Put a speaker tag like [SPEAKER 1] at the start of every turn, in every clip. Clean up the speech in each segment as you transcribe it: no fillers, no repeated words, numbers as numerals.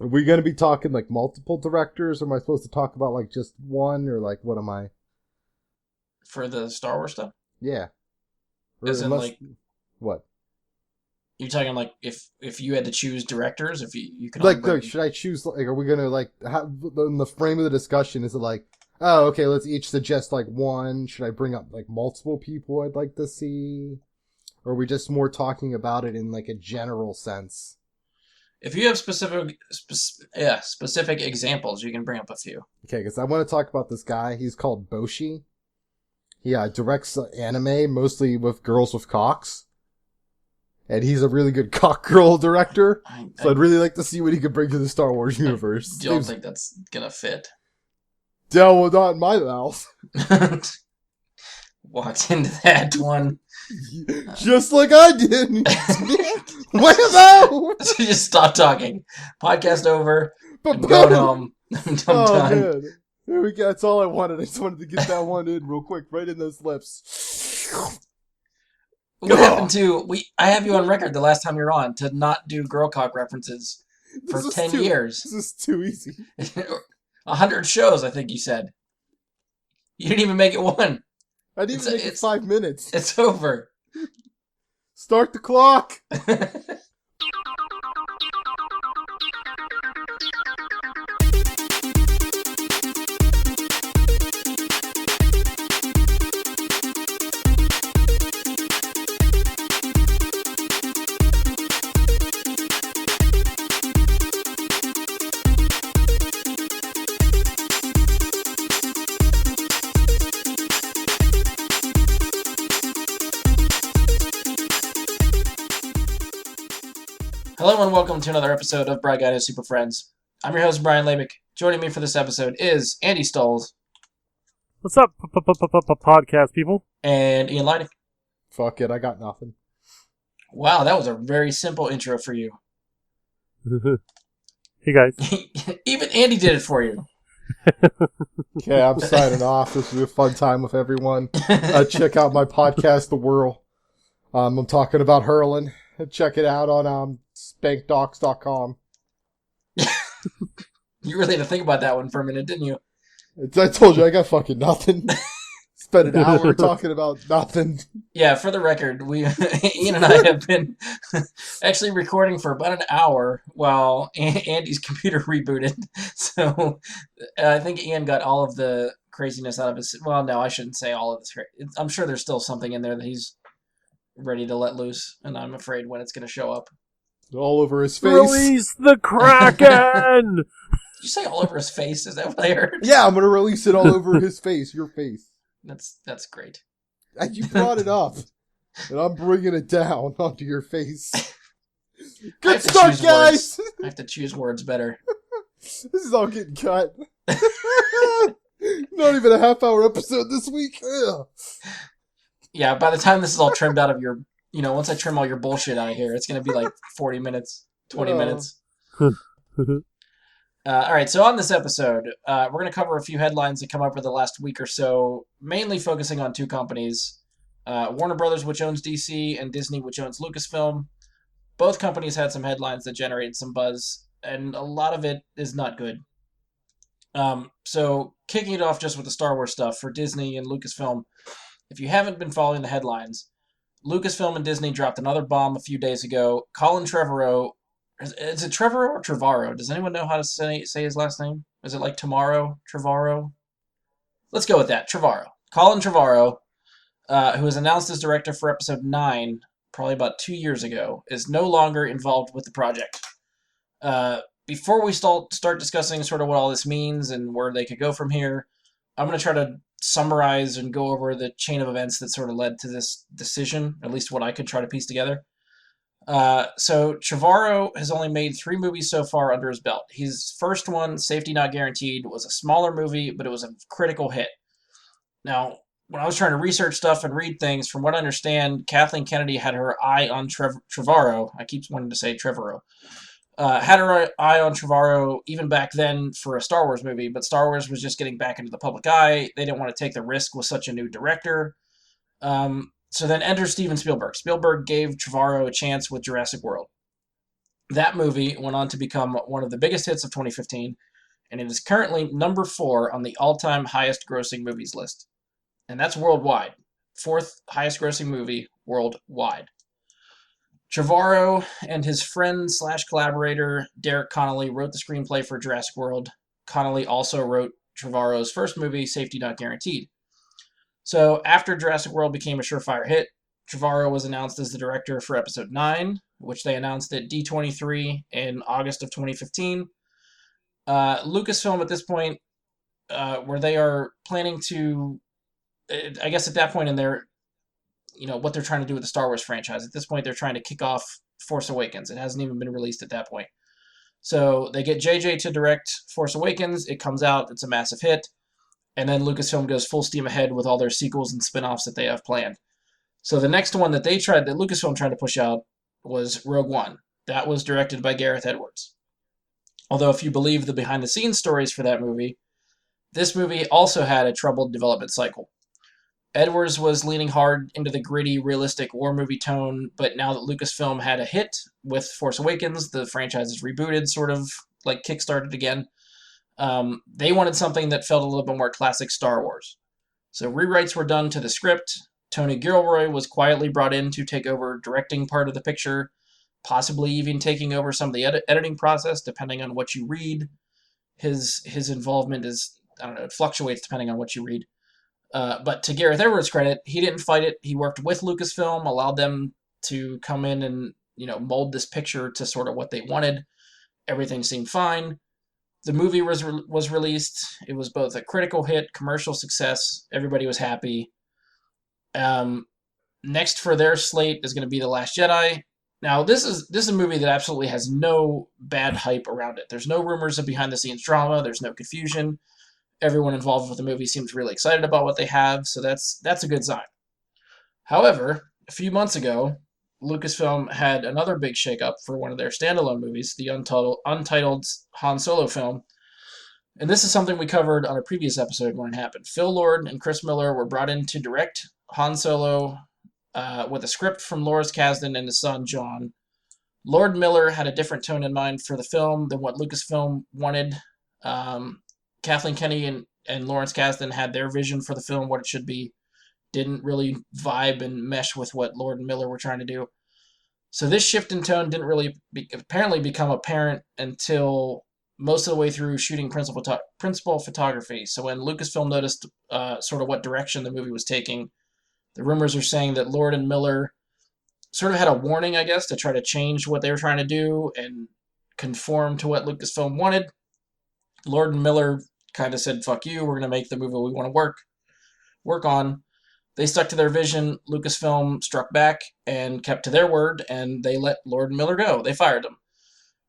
[SPEAKER 1] Are we going to be talking like multiple directors? Or am I supposed to talk about like just one, or like what am I?
[SPEAKER 2] For the Star Wars stuff?
[SPEAKER 1] Yeah. Or
[SPEAKER 2] As in,
[SPEAKER 1] unless
[SPEAKER 2] like,
[SPEAKER 1] what?
[SPEAKER 2] you're talking like if you had to choose directors, if you could only
[SPEAKER 1] Like,
[SPEAKER 2] bring.
[SPEAKER 1] should I choose? Like, are we going to like have in the frame of the discussion? Is it like, oh, okay, let's each suggest like one? Should I bring up like multiple people I'd like to see? Or are we just more talking about it in like a general sense?
[SPEAKER 2] If you have specific examples, you can bring up a few.
[SPEAKER 1] Okay, because I want to talk about this guy. He's called Boshi. He directs anime mostly with girls with cocks. And he's a really good cock girl director. So I'd really like to see what he could bring to the Star Wars universe.
[SPEAKER 2] I don't think that's gonna fit.
[SPEAKER 1] Well, not in my mouth.
[SPEAKER 2] Walked into that one.
[SPEAKER 1] Just like I did. Whammo!
[SPEAKER 2] So just stop talking. Podcast over. I'm going home. I'm done.
[SPEAKER 1] Man. There we go. That's all I wanted. I just wanted to get that one in real quick, right in those lips.
[SPEAKER 2] What happened to I have you on record the last time you were on to not do girl cock references for 10 years.
[SPEAKER 1] This is too easy.
[SPEAKER 2] 100 shows, I think you said. You didn't even make it one.
[SPEAKER 1] I didn't even make it 5 minutes.
[SPEAKER 2] It's over.
[SPEAKER 1] Start the clock.
[SPEAKER 2] Hello and welcome to another episode of Bright Guy to Super Friends. I'm your host, Brian Labick. Joining me for this episode is Andy Stolz.
[SPEAKER 3] What's up, podcast people?
[SPEAKER 2] And Ian Leidick.
[SPEAKER 1] Fuck it, I got nothing.
[SPEAKER 2] Wow, that was a very simple intro for you.
[SPEAKER 3] Hey guys.
[SPEAKER 2] Even Andy did it for you.
[SPEAKER 1] Okay, I'm signing off. This was a fun time with everyone. Check out my podcast, The Whirl. I'm talking about hurling. Check it out on spankdocs.com.
[SPEAKER 2] You really had to think about that one for a minute, didn't you?
[SPEAKER 1] I told you, I got fucking nothing. Spent an hour talking about nothing.
[SPEAKER 2] Yeah, for the record, Ian and I have been actually recording for about an hour while Andy's computer rebooted. So I think Ian got all of the craziness out of his... Well, no, I shouldn't say all of this. I'm sure there's still something in there that he's ready to let loose, and I'm afraid when it's going to show up.
[SPEAKER 1] All over his face.
[SPEAKER 3] Release the Kraken!
[SPEAKER 2] Did you say all over his face? Is that what I heard?
[SPEAKER 1] Yeah, I'm going to release it all over his face, your face.
[SPEAKER 2] That's great.
[SPEAKER 1] You brought it up, and I'm bringing it down onto your face. Good start, guys!
[SPEAKER 2] I have to choose words better.
[SPEAKER 1] This is all getting cut. Not even a half-hour episode this week. Ugh.
[SPEAKER 2] Yeah, by the time this is all trimmed out of your... once I trim all your bullshit out of here, it's going to be like 40 minutes, 20 minutes. All right, so on this episode, we're going to cover a few headlines that come up over the last week or so, mainly focusing on two companies, Warner Brothers, which owns DC, and Disney, which owns Lucasfilm. Both companies had some headlines that generated some buzz, and a lot of it is not good. So kicking it off just with the Star Wars stuff for Disney and Lucasfilm, if you haven't been following the headlines, Lucasfilm and Disney dropped another bomb a few days ago. Colin Trevorrow... Is it Trevorrow or Trevorrow? Does anyone know how to say his last name? Is it like Tomorrow? Trevorrow? Let's go with that. Trevorrow. Colin Trevorrow, who was announced as director for episode 9, probably about 2 years ago, is no longer involved with the project. Before we start discussing sort of what all this means and where they could go from here, I'm going to try to summarize and go over the chain of events that sort of led to this decision, at least what I could try to piece together. So Trevorrow has only made 3 movies so far under his belt. His first one, Safety Not Guaranteed, was a smaller movie, but it was a critical hit. Now, when I was trying to research stuff and read things, from what I understand, Kathleen Kennedy had her eye on Trevorrow. I keep wanting to say Trevorrow. Had her eye on Trevorrow even back then for a Star Wars movie, but Star Wars was just getting back into the public eye. They didn't want to take the risk with such a new director. So then enters Steven Spielberg. Spielberg gave Trevorrow a chance with Jurassic World. That movie went on to become one of the biggest hits of 2015, and it is currently number 4 on the all-time highest grossing movies list. And that's worldwide. 4th highest grossing movie worldwide. Trevorrow and his friend slash collaborator Derek Connolly wrote the screenplay for Jurassic World. Connolly also wrote Trevorrow's first movie, Safety Not Guaranteed. So after Jurassic World became a surefire hit, Trevorrow was announced as the director for Episode 9, which they announced at D23 in August of 2015. Lucasfilm at this point, where they are planning to, I guess at that point in their, what they're trying to do with the Star Wars franchise. At this point, they're trying to kick off Force Awakens. It hasn't even been released at that point. So they get JJ to direct Force Awakens. It comes out. It's a massive hit. And then Lucasfilm goes full steam ahead with all their sequels and spin-offs that they have planned. So the next one that Lucasfilm tried to push out was Rogue One. That was directed by Gareth Edwards. Although if you believe the behind-the-scenes stories for that movie, this movie also had a troubled development cycle. Edwards was leaning hard into the gritty, realistic war movie tone, but now that Lucasfilm had a hit with Force Awakens, the franchise is rebooted, sort of like kickstarted again. They wanted something that felt a little bit more classic Star Wars. So rewrites were done to the script. Tony Gilroy was quietly brought in to take over directing part of the picture, possibly even taking over some of the editing process, depending on what you read. His involvement is, it fluctuates depending on what you read. But to Gareth Edwards' credit, he didn't fight it. He worked with Lucasfilm, allowed them to come in and, mold this picture to sort of what they wanted. Everything seemed fine. The movie was released. It was both a critical hit, commercial success. Everybody was happy. Next for their slate is going to be The Last Jedi. Now, this is a movie that absolutely has no bad hype around it. There's no rumors of behind-the-scenes drama. There's no confusion. Everyone involved with the movie seems really excited about what they have, so that's a good sign. However, a few months ago, Lucasfilm had another big shakeup for one of their standalone movies, the Untitled Han Solo film. And this is something we covered on a previous episode when it happened. Phil Lord and Chris Miller were brought in to direct Han Solo with a script from Lawrence Kasdan and his son, John. Lord Miller had a different tone in mind for the film than what Lucasfilm wanted. Kathleen Kennedy and Lawrence Kasdan had their vision for the film, what it should be. Didn't really vibe and mesh with what Lord and Miller were trying to do. So this shift in tone didn't really apparently become apparent until most of the way through shooting principal photography. So when Lucasfilm noticed sort of what direction the movie was taking, the rumors are saying that Lord and Miller sort of had a warning, I guess, to try to change what they were trying to do and conform to what Lucasfilm wanted. Lord and Miller kind of said, fuck you, we're going to make the movie we want to work on. They stuck to their vision. Lucasfilm struck back and kept to their word, and they let Lord and Miller go. They fired them.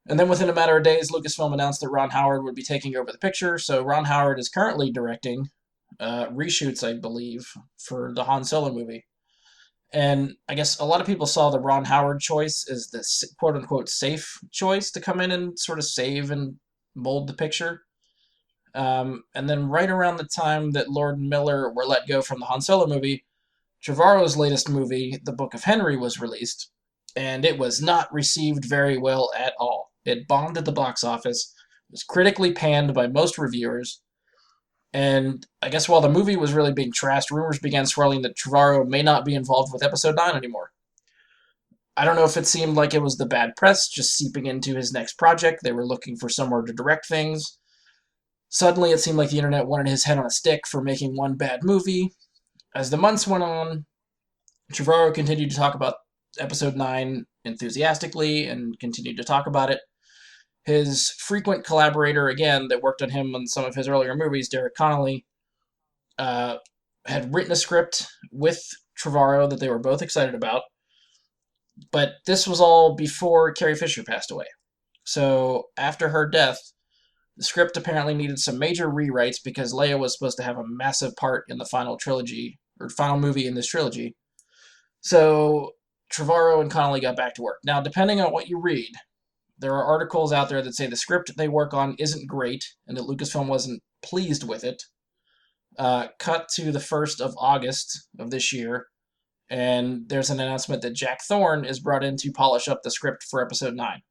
[SPEAKER 2] And then within a matter of days, Lucasfilm announced that Ron Howard would be taking over the picture. So Ron Howard is currently directing reshoots, I believe, for the Han Solo movie. And I guess a lot of people saw the Ron Howard choice as the quote-unquote safe choice to come in and sort of save and mold the picture. And then right around the time that Lord and Miller were let go from the Han Solo movie, Trevorrow's latest movie, The Book of Henry, was released, and it was not received very well at all. It bombed at the box office, was critically panned by most reviewers, and I guess while the movie was really being trashed, rumors began swirling that Trevorrow may not be involved with Episode 9 anymore. I don't know if it seemed like it was the bad press just seeping into his next project. They were looking for somewhere to direct things. Suddenly, it seemed like the internet wanted his head on a stick for making one bad movie. As the months went on, Trevorrow continued to talk about Episode 9 enthusiastically and continued to talk about it. His frequent collaborator, again, that worked on him on some of his earlier movies, Derek Connolly, had written a script with Trevorrow that they were both excited about. But this was all before Carrie Fisher passed away. So after her death, the script apparently needed some major rewrites because Leia was supposed to have a massive part in the final trilogy, or final movie in this trilogy. So Trevorrow and Connolly got back to work. Now, depending on what you read, there are articles out there that say the script they work on isn't great and that Lucasfilm wasn't pleased with it. Cut to the 1st of August of this year, and there's an announcement that Jack Thorne is brought in to polish up the script for Episode 9.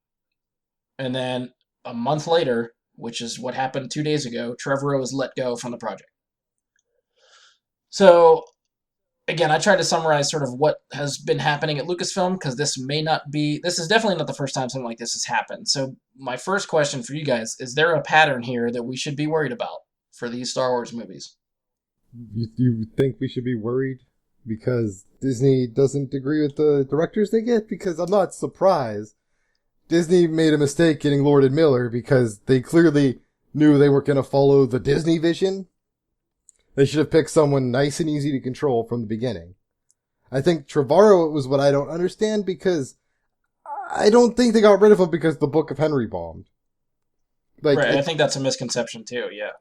[SPEAKER 2] And then a month later, which is what happened 2 days ago, Trevorrow was let go from the project. So, again, I tried to summarize sort of what has been happening at Lucasfilm, because this is definitely not the first time something like this has happened. So my first question for you guys, is there a pattern here that we should be worried about for these Star Wars movies?
[SPEAKER 1] You think we should be worried because Disney doesn't agree with the directors they get? Because I'm not surprised. Disney made a mistake getting Lord and Miller because they clearly knew they weren't going to follow the Disney vision. They should have picked someone nice and easy to control from the beginning. I think Trevorrow was what I don't understand, because I don't think they got rid of him because the Book of Henry bombed.
[SPEAKER 2] Right, I think that's a misconception too, yeah.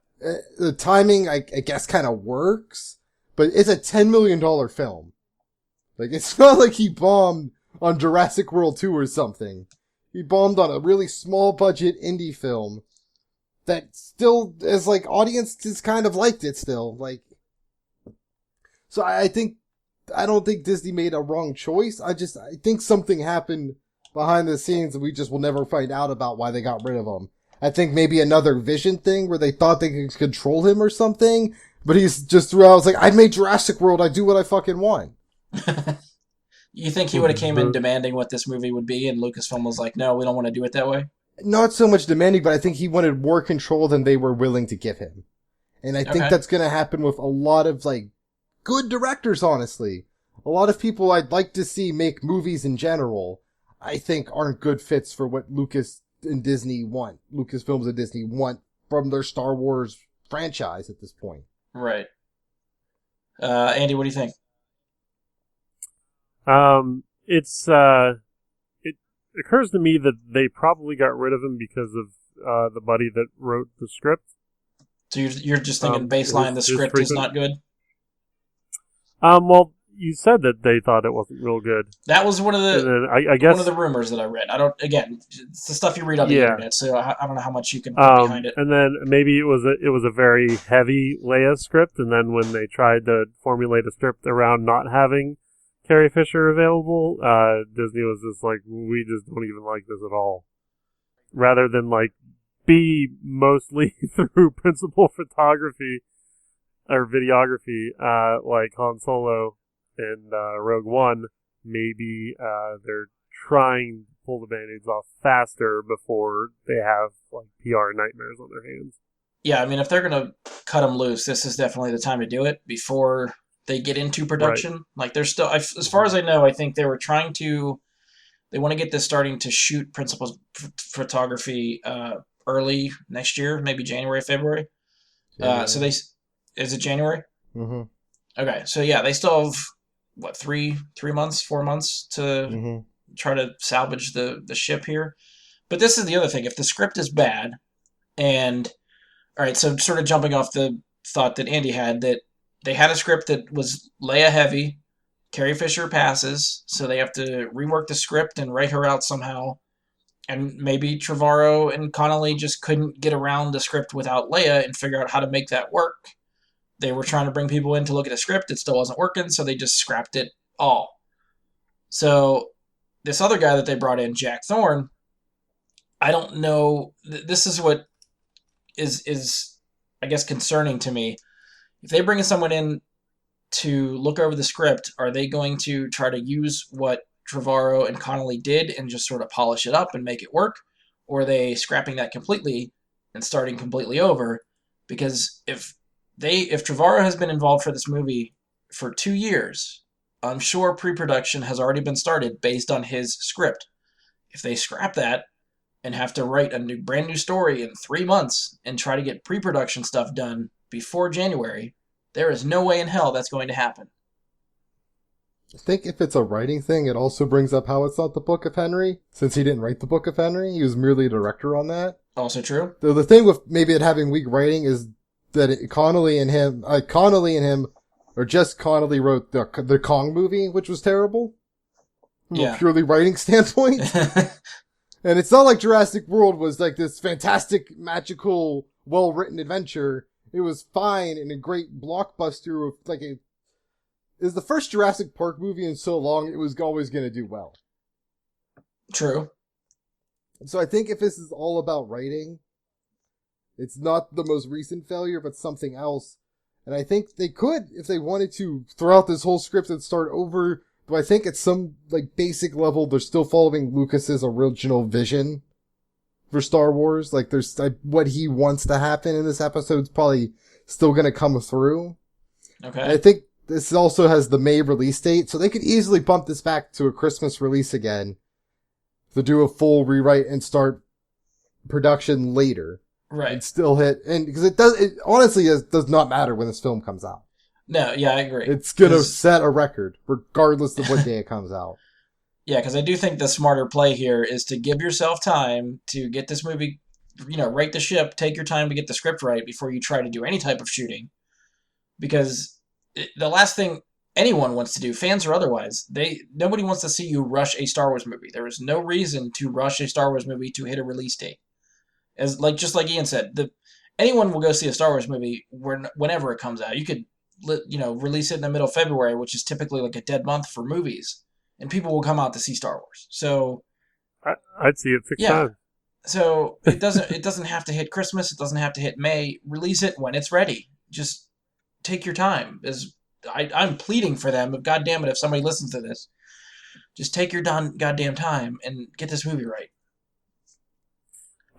[SPEAKER 1] The timing, I guess, kind of works, but it's a $10 million film. Like, it's not like he bombed on Jurassic World 2 or something. He bombed on a really small budget indie film that still is like, audiences kind of liked it still. Like, so I don't think Disney made a wrong choice. I think something happened behind the scenes that we just will never find out about why they got rid of him. I think maybe another vision thing where they thought they could control him or something, but he's just throughout, was like, I made Jurassic World, I do what I fucking want.
[SPEAKER 2] You think he would have came in demanding what this movie would be, and Lucasfilm was like, no, we don't want to do it that way?
[SPEAKER 1] Not so much demanding, but I think he wanted more control than they were willing to give him. And I think that's going to happen with a lot of, like, good directors, honestly. A lot of people I'd like to see make movies in general, I think aren't good fits for what Lucas and Disney want. Lucasfilms and Disney want from their Star Wars franchise at this point.
[SPEAKER 2] Right. Andy, what do you think?
[SPEAKER 3] It occurs to me that they probably got rid of him because of the buddy that wrote the script. So
[SPEAKER 2] you're just thinking baseline, the script is not good?
[SPEAKER 3] Well, you said that they thought it wasn't real good.
[SPEAKER 2] That was one of the
[SPEAKER 3] I guess
[SPEAKER 2] one of the rumors that I read. It's the stuff you read on the internet, so I don't know how much you can put behind it.
[SPEAKER 3] And then maybe it was a very heavy Leia script, and then when they tried to formulate a script around not having Carrie Fisher available, Disney was just like, we just don't even like this at all. Rather than like be mostly through principal photography or videography, like Han Solo and Rogue One, maybe they're trying to pull the band-aids off faster before they have like PR nightmares on their hands.
[SPEAKER 2] Yeah, I mean, if they're gonna cut them loose, this is definitely the time to do it before they get into production. Right. Like, they're still, as far as I know, I think they want to get this starting to shoot principal photography early next year, maybe January, February. So is it January?
[SPEAKER 1] Mm-hmm.
[SPEAKER 2] Okay, so yeah, they still have, 4 months to try to salvage the ship here. But this is the other thing. If the script is bad, all right, so sort of jumping off the thought that Andy had, that they had a script that was Leia heavy, Carrie Fisher passes, so they have to rework the script and write her out somehow. And maybe Trevorrow and Connolly just couldn't get around the script without Leia and figure out how to make that work. They were trying to bring people in to look at the script. It still wasn't working, so they just scrapped it all. So this other guy that they brought in, Jack Thorne, I don't know. This is what is I guess, concerning to me. If they bring someone in to look over the script, are they going to try to use what Trevorrow and Connolly did and just sort of polish it up and make it work? Or are they scrapping that completely and starting completely over? Because if Trevorrow has been involved for this movie for 2 years, I'm sure pre-production has already been started based on his script. If they scrap that and have to write a brand new story in 3 months and try to get pre-production stuff done before January, there is no way in hell that's going to happen.
[SPEAKER 1] I think if it's a writing thing, it also brings up how it's not the Book of Henry, since he didn't write the Book of Henry. He was merely a director on that.
[SPEAKER 2] Also true.
[SPEAKER 1] The thing with maybe it having weak writing is that Connolly and him, or just Connolly wrote the Kong movie, which was terrible. From a purely writing standpoint. And it's not like Jurassic World was like this fantastic, magical, well-written adventure. It was fine and a great blockbuster with it was the first Jurassic Park movie in so long, it was always going to do well.
[SPEAKER 2] True.
[SPEAKER 1] So I think if this is all about writing, it's not the most recent failure, but something else. And I think they could, if they wanted to, throw out this whole script and start over. But I think at some like basic level, they're still following Lucas's original vision for Star Wars. Like there's what he wants to happen in this episode is probably still going to come through.
[SPEAKER 2] Okay.
[SPEAKER 1] And I think this also has the May release date, so they could easily bump this back to a Christmas release again to do a full rewrite and start production later.
[SPEAKER 2] Right.
[SPEAKER 1] And still hit, and because it honestly does not matter when this film comes out.
[SPEAKER 2] No, yeah, I agree.
[SPEAKER 1] It's gonna set a record, regardless of what day it comes out.
[SPEAKER 2] Yeah, because I do think the smarter play here is to give yourself time to get this movie, right the ship, take your time to get the script right before you try to do any type of shooting. Because the last thing anyone wants to do, fans or otherwise, nobody wants to see you rush a Star Wars movie. There is no reason to rush a Star Wars movie to hit a release date. Just like Ian said, anyone will go see a Star Wars movie whenever it comes out. You could, release it in the middle of February, which is typically like a dead month for movies, and people will come out to see Star Wars. So,
[SPEAKER 3] I'd see it 6 times.
[SPEAKER 2] So it doesn't have to hit Christmas. It doesn't have to hit May. Release it when it's ready. Just take your time. I'm pleading for them. But God damn it, if somebody listens to this, just take your goddamn time and get this movie right.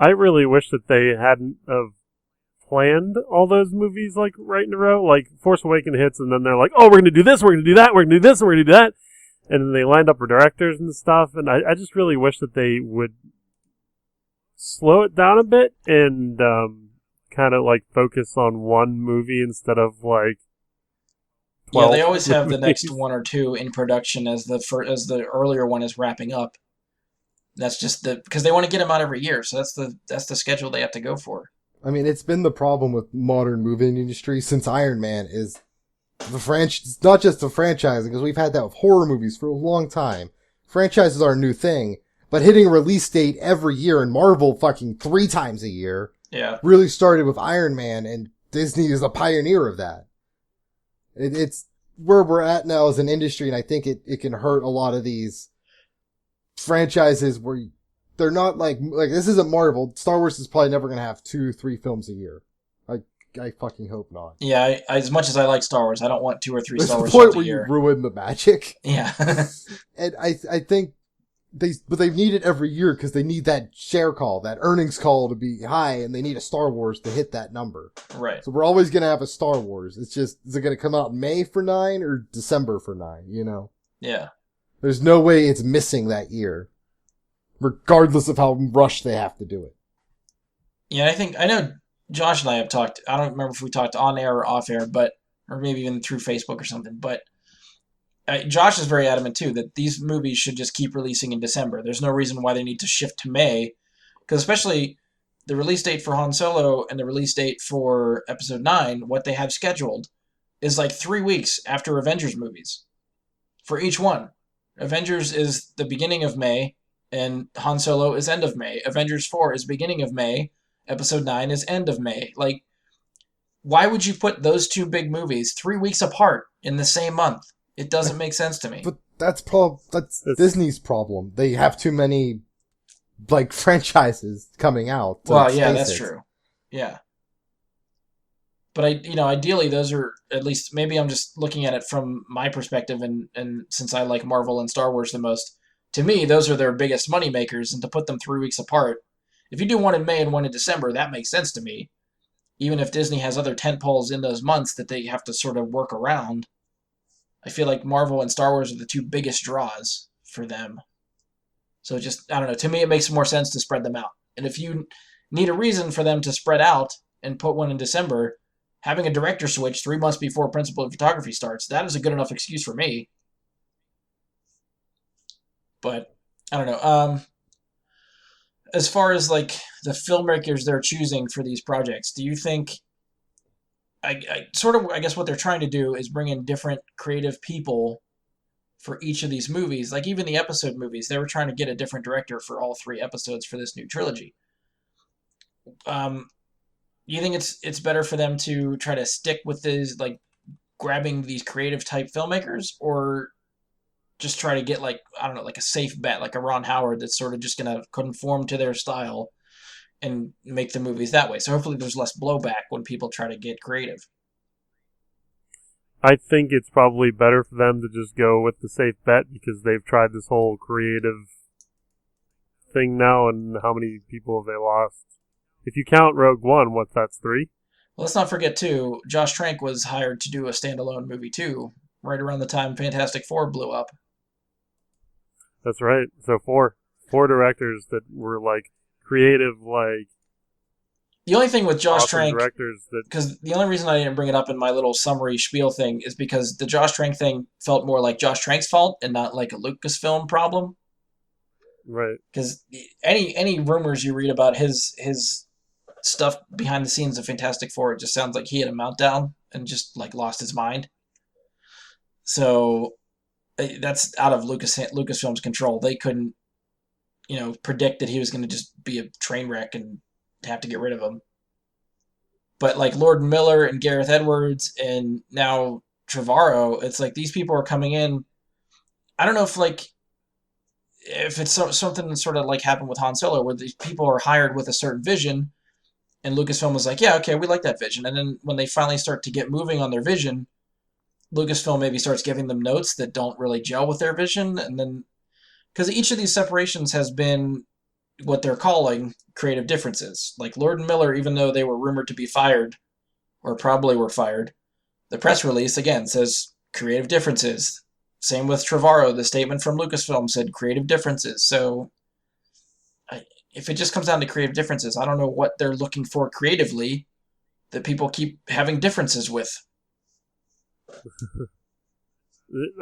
[SPEAKER 3] I really wish that they hadn't have planned all those movies like right in a row. Like Force Awakens hits, and then they're like, "Oh, we're going to do this, we're going to do that, we're going to do this, and we're going to do that," and then they lined up for directors and stuff. And I just really wish that they would slow it down a bit and kind of like focus on one movie instead of like 12
[SPEAKER 2] they always have
[SPEAKER 3] movies.
[SPEAKER 2] the next one or two in production as the earlier one is wrapping up. That's just because they want to get them out every year, so that's the schedule they have to go for.
[SPEAKER 1] I mean, it's been the problem with modern movie industry since Iron Man is it's not just the franchising, because we've had that with horror movies for a long time. Franchises are a new thing, but hitting a release date every year, and Marvel fucking 3 times a year, really started with Iron Man, and Disney is a pioneer of that. It's where we're at now as an industry, and I think it can hurt a lot of these franchises where they're not like this isn't Marvel. Star Wars is probably never going to have 2-3 films a year. I fucking hope not.
[SPEAKER 2] Yeah, as much as I like Star Wars, I don't want 2 or 3 Star Wars
[SPEAKER 1] films a year. There's the point where you ruin the magic.
[SPEAKER 2] Yeah.
[SPEAKER 1] And I think they've needed every year because they need that share call, that earnings call to be high, and they need a Star Wars to hit that number.
[SPEAKER 2] Right.
[SPEAKER 1] So we're always going to have a Star Wars. It's just, is it going to come out in May for 9 or December for 9,
[SPEAKER 2] Yeah.
[SPEAKER 1] There's no way it's missing that year, regardless of how rushed they have to do it.
[SPEAKER 2] Yeah, I know Josh and I have talked, I don't remember if we talked on air or off air, or maybe even through Facebook or something, but Josh is very adamant too that these movies should just keep releasing in December. There's no reason why they need to shift to May, because especially the release date for Han Solo and the release date for Episode 9, what they have scheduled is like 3 weeks after Avengers movies for each one. Avengers is the beginning of May, and Han Solo is end of May. Avengers 4 is beginning of May. Episode 9 is end of May. Like, why would you put those 2 big movies 3 weeks apart in the same month? It doesn't make sense to me.
[SPEAKER 1] But that's Disney's problem. They have too many, franchises coming out.
[SPEAKER 2] Well, yeah, that's true. Yeah. But ideally those are, at least, maybe I'm just looking at it from my perspective, and since I like Marvel and Star Wars the most, to me, those are their biggest money makers, and to put them 3 weeks apart, if you do one in May and one in December, that makes sense to me. Even if Disney has other tentpoles in those months that they have to sort of work around, I feel like Marvel and Star Wars are the 2 biggest draws for them. So just, I don't know, to me it makes more sense to spread them out. And if you need a reason for them to spread out and put one in December, having a director switch 3 months before principal photography starts, that is a good enough excuse for me. But, I don't know. As far as, the filmmakers they're choosing for these projects, do you think... I guess what they're trying to do is bring in different creative people for each of these movies. Like, even the episode movies, they were trying to get a different director for all 3 episodes for this new trilogy. You think it's better for them to try to stick with these, grabbing these creative type filmmakers, or just try to get like, I don't know, like a safe bet, like a Ron Howard that's sort of just gonna conform to their style and make the movies that way. So hopefully there's less blowback when people try to get creative.
[SPEAKER 3] I think it's probably better for them to just go with the safe bet because they've tried this whole creative thing now, and how many people have they lost? If you count Rogue One, that's 3?
[SPEAKER 2] Well, let's not forget, too, Josh Trank was hired to do a standalone movie, too, right around the time Fantastic Four blew up.
[SPEAKER 3] That's right. So 4 directors that were, like, creative, like...
[SPEAKER 2] The only thing with Josh
[SPEAKER 3] awesome
[SPEAKER 2] Trank,
[SPEAKER 3] directors that...
[SPEAKER 2] because the only reason I didn't bring it up in my little summary spiel thing is because the Josh Trank thing felt more like Josh Trank's fault and not like a Lucasfilm problem.
[SPEAKER 3] Right.
[SPEAKER 2] Because any rumors you read about his stuff behind the scenes of Fantastic Four, it just sounds like he had a meltdown and just like lost his mind. So that's out of Lucasfilm's control. They couldn't, predict that he was going to just be a train wreck and have to get rid of him. But like Lord Miller and Gareth Edwards and now Trevorrow, it's like these people are coming in. I don't know if it's something sort of like happened with Han Solo, where these people are hired with a certain vision, and Lucasfilm was like, yeah, okay, we like that vision. And then when they finally start to get moving on their vision, Lucasfilm maybe starts giving them notes that don't really gel with their vision. And then, because each of these separations has been what they're calling creative differences. Like Lord and Miller, even though they were rumored to be fired, or probably were fired, the press release, again, says creative differences. Same with Trevorrow. The statement from Lucasfilm said creative differences. So if it just comes down to creative differences, I don't know what they're looking for creatively that people keep having differences with.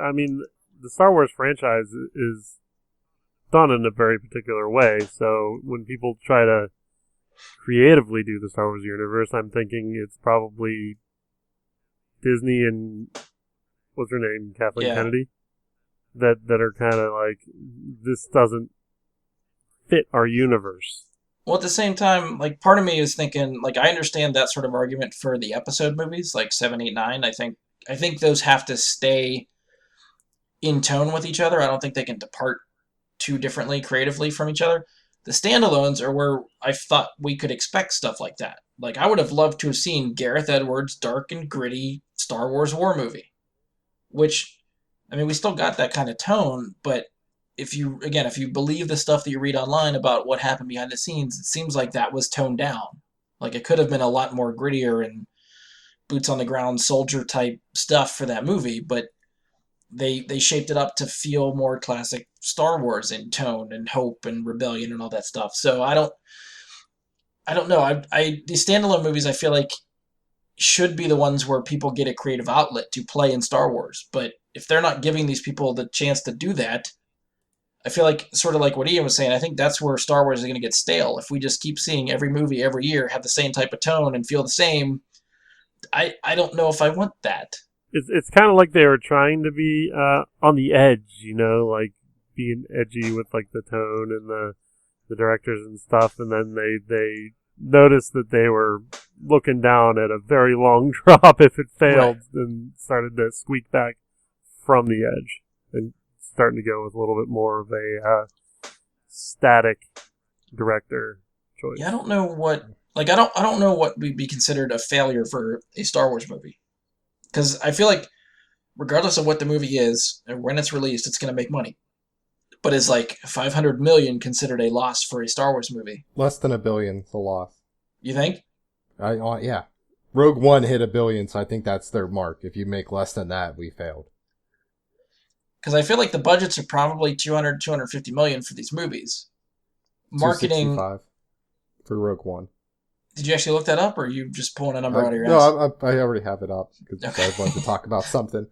[SPEAKER 3] I mean, the Star Wars franchise is done in a very particular way, so when people try to creatively do the Star Wars universe, I'm thinking it's probably Disney and what's her name, Kathleen Kennedy, that are kind of like, this doesn't fit our universe.
[SPEAKER 2] Well, at the same time, like, part of me is thinking, like, I understand that sort of argument for the episode movies, like 7, 8, 9. I think those have to stay in tone with each other. I don't think they can depart too differently creatively from each other. The standalones are where I thought we could expect stuff like that. Like, I would have loved to have seen Gareth Edwards' dark and gritty Star Wars war movie. Which, I mean, we still got that kind of tone, but if you believe the stuff that you read online about what happened behind the scenes, it seems like that was toned down. Like, it could have been a lot more grittier and boots on the ground soldier type stuff for that movie, but they shaped it up to feel more classic Star Wars in tone and hope and rebellion and all that stuff. So I don't know. These standalone movies, I feel like, should be the ones where people get a creative outlet to play in Star Wars. But if they're not giving these people the chance to do that, I feel like, sort of like what Ian was saying, I think that's where Star Wars is going to get stale. If we just keep seeing every movie every year have the same type of tone and feel the same, I don't know if I want that.
[SPEAKER 3] It's kind of like they were trying to be on the edge, like being edgy with like the tone and the directors and stuff, and then they noticed that they were looking down at a very long drop if it failed, and started to squeak back from the edge and starting to go with a little bit more of a static director choice.
[SPEAKER 2] Yeah, I don't know what would be considered a failure for a Star Wars movie. Because I feel like regardless of what the movie is and when it's released, it's going to make money. But is like $500 million considered a loss for a Star Wars movie?
[SPEAKER 1] Less than $1 billion is a loss.
[SPEAKER 2] You think?
[SPEAKER 1] Yeah. Rogue One hit $1 billion, so I think that's their mark. If you make less than that, we failed.
[SPEAKER 2] Because I feel like the budgets are probably $250 million for these movies. Marketing.
[SPEAKER 1] $265 for Rogue One.
[SPEAKER 2] Did you actually look that up, or are you just pulling a number out of your ass?
[SPEAKER 1] No, I already have it up because I wanted to talk about something.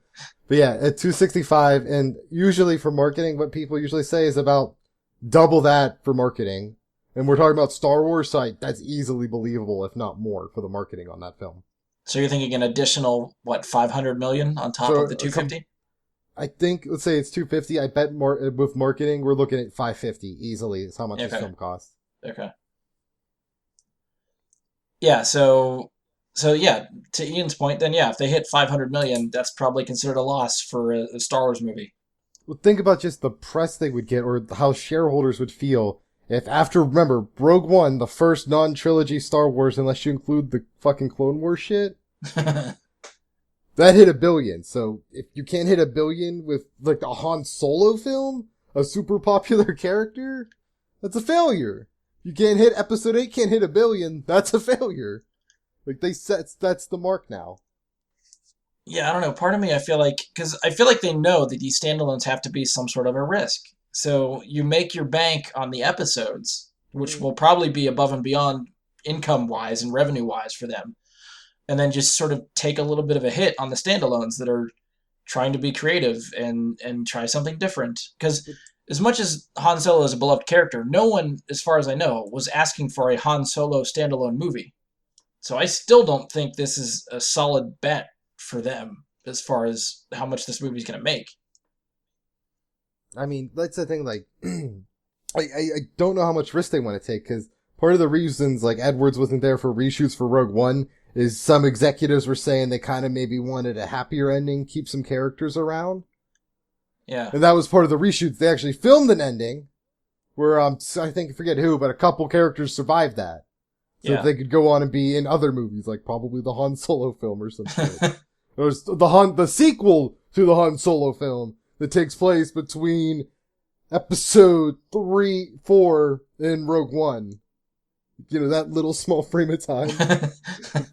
[SPEAKER 1] But yeah, at $265, and usually for marketing, what people usually say is about double that for marketing. And we're talking about Star Wars, so that's easily believable, if not more, for the marketing on that film. So
[SPEAKER 2] you're thinking an additional, $500 million on top of the $250?
[SPEAKER 1] I think, let's say it's $250. I bet more with marketing, we're looking at $550 easily. Is how much this film costs.
[SPEAKER 2] Okay. Yeah, so yeah, to Ian's point, then yeah, if they hit $500 million, that's probably considered a loss for a Star Wars movie.
[SPEAKER 1] Well, think about just the press they would get, or how shareholders would feel if after, remember, Rogue One, the first non-trilogy Star Wars, unless you include the fucking Clone Wars shit, that hit $1 billion. So if you can't hit $1 billion with like a Han Solo film, a super popular character, that's a failure. You can't hit Episode 8, can't hit $1 billion, that's a failure. Like that's the mark now.
[SPEAKER 2] Yeah, I don't know. Part of me, because I feel like they know that these standalones have to be some sort of a risk. So you make your bank on the episodes, which will probably be above and beyond income-wise and revenue-wise for them, and then just sort of take a little bit of a hit on the standalones that are trying to be creative and try something different. Because as much as Han Solo is a beloved character, no one, as far as I know, was asking for a Han Solo standalone movie. So I still don't think this is a solid bet for them as far as how much this movie's going to make.
[SPEAKER 1] I mean, that's the thing, like, I don't know how much risk they want to take, because part of the reasons, like, Edwards wasn't there for reshoots for Rogue One is some executives were saying they kind of maybe wanted a happier ending, keep some characters around.
[SPEAKER 2] Yeah.
[SPEAKER 1] And that was part of the reshoots. They actually filmed an ending where, I forget who, but a couple characters survived that. So
[SPEAKER 2] Yeah.
[SPEAKER 1] they could go on and be in other movies, like probably the Han Solo film or something. Or the sequel to the Han Solo film that takes place between episode 3, 4 and Rogue One. You know, that little small frame of time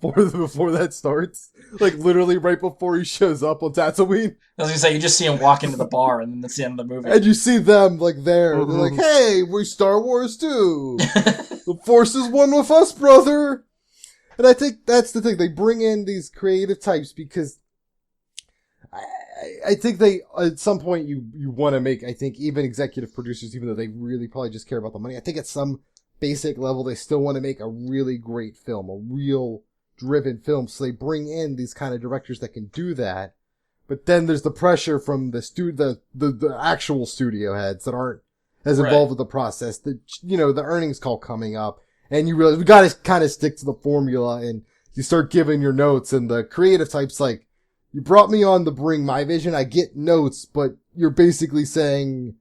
[SPEAKER 1] before that starts. Like, literally right before he shows up on Tatooine.
[SPEAKER 2] I was going to say, you just see him walk into the bar, and then that's the end of the movie.
[SPEAKER 1] And you see them, like, there. They're like, hey, we're Star Wars too. The Force is one with us, brother. And I think that's the thing. They bring in these creative types because I think they, at some point, you want to make, I think, even executive producers, even though they really probably just care about the money, I think at some basic level, they still want to make a really great film, a real driven film. So they bring in these kind of directors that can do that. But then there's the pressure from the actual studio heads that aren't as involved with the process. The earnings call coming up, and you realize we got to kind of stick to the formula, and you start giving your notes, and the creative type's like, you brought me on to bring my vision. I get notes, but you're basically saying